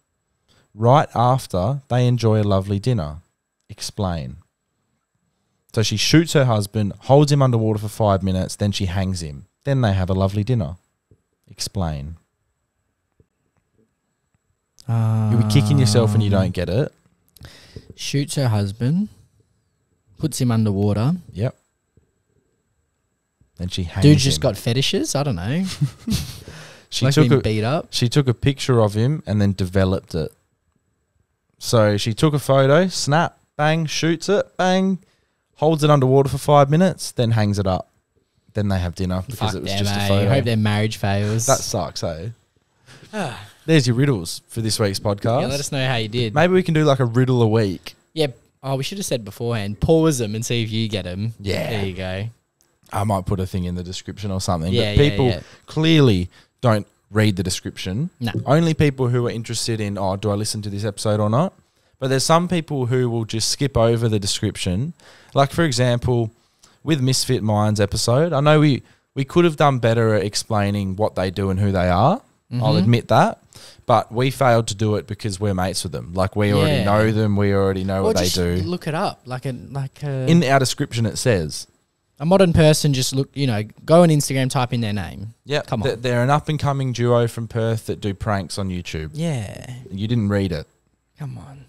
[SPEAKER 3] Right after, they enjoy a lovely dinner. Explain. So she shoots her husband, holds him underwater for 5 minutes, then she hangs him. Then they have a lovely dinner. Explain. You'll be kicking yourself when you don't get it.
[SPEAKER 4] Shoots her husband, puts him underwater.
[SPEAKER 3] Yep. Then she hangs
[SPEAKER 4] Dude just
[SPEAKER 3] him.
[SPEAKER 4] got fetishes. I don't know.
[SPEAKER 3] She
[SPEAKER 4] like
[SPEAKER 3] took
[SPEAKER 4] being
[SPEAKER 3] a,
[SPEAKER 4] beat up.
[SPEAKER 3] She took a picture of him and then developed it. So she took a photo, snap, bang, shoots it, bang, holds it underwater for 5 minutes, then hangs it up. Then they have dinner because
[SPEAKER 4] Fuck
[SPEAKER 3] it was
[SPEAKER 4] them,
[SPEAKER 3] just a
[SPEAKER 4] eh?
[SPEAKER 3] photo.
[SPEAKER 4] I hope their marriage fails.
[SPEAKER 3] That sucks, eh? There's your riddles for this week's podcast.
[SPEAKER 4] Yeah, let us know how you did.
[SPEAKER 3] Maybe we can do like a riddle a week.
[SPEAKER 4] Yeah. Oh, we should have said beforehand. Pause them and see if you get them.
[SPEAKER 3] Yeah.
[SPEAKER 4] There you go.
[SPEAKER 3] I might put a thing in the description or something.
[SPEAKER 4] Yeah,
[SPEAKER 3] but people
[SPEAKER 4] yeah.
[SPEAKER 3] clearly don't read the description.
[SPEAKER 4] No.
[SPEAKER 3] Only people who are interested in, oh, do I listen to this episode or not? But there's some people who will just skip over the description. Like, for example, with Misfit Minds episode, I know we could have done better at explaining what they do and who they are. I'll admit that. But we failed to do it because we're mates with them. Like, we already
[SPEAKER 4] Yeah.
[SPEAKER 3] know them. We already know what they
[SPEAKER 4] just
[SPEAKER 3] do.
[SPEAKER 4] look it up. Like a
[SPEAKER 3] In our description, it says.
[SPEAKER 4] a modern person, just look, go on Instagram, type in their name.
[SPEAKER 3] Yeah,
[SPEAKER 4] Come on.
[SPEAKER 3] They're an up-and-coming duo from Perth that do pranks on YouTube.
[SPEAKER 4] Yeah.
[SPEAKER 3] You didn't read it.
[SPEAKER 4] Come on.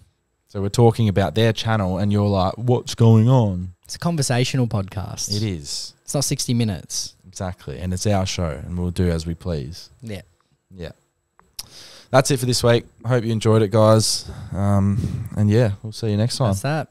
[SPEAKER 3] So we're talking about their channel and you're like, what's going on?
[SPEAKER 4] It's a conversational podcast.
[SPEAKER 3] It is.
[SPEAKER 4] It's not 60 minutes.
[SPEAKER 3] Exactly. And it's our show and we'll do as we please.
[SPEAKER 4] Yeah.
[SPEAKER 3] Yeah. That's it for this week. I hope you enjoyed it, guys. And yeah, we'll see you next time.
[SPEAKER 4] That's that.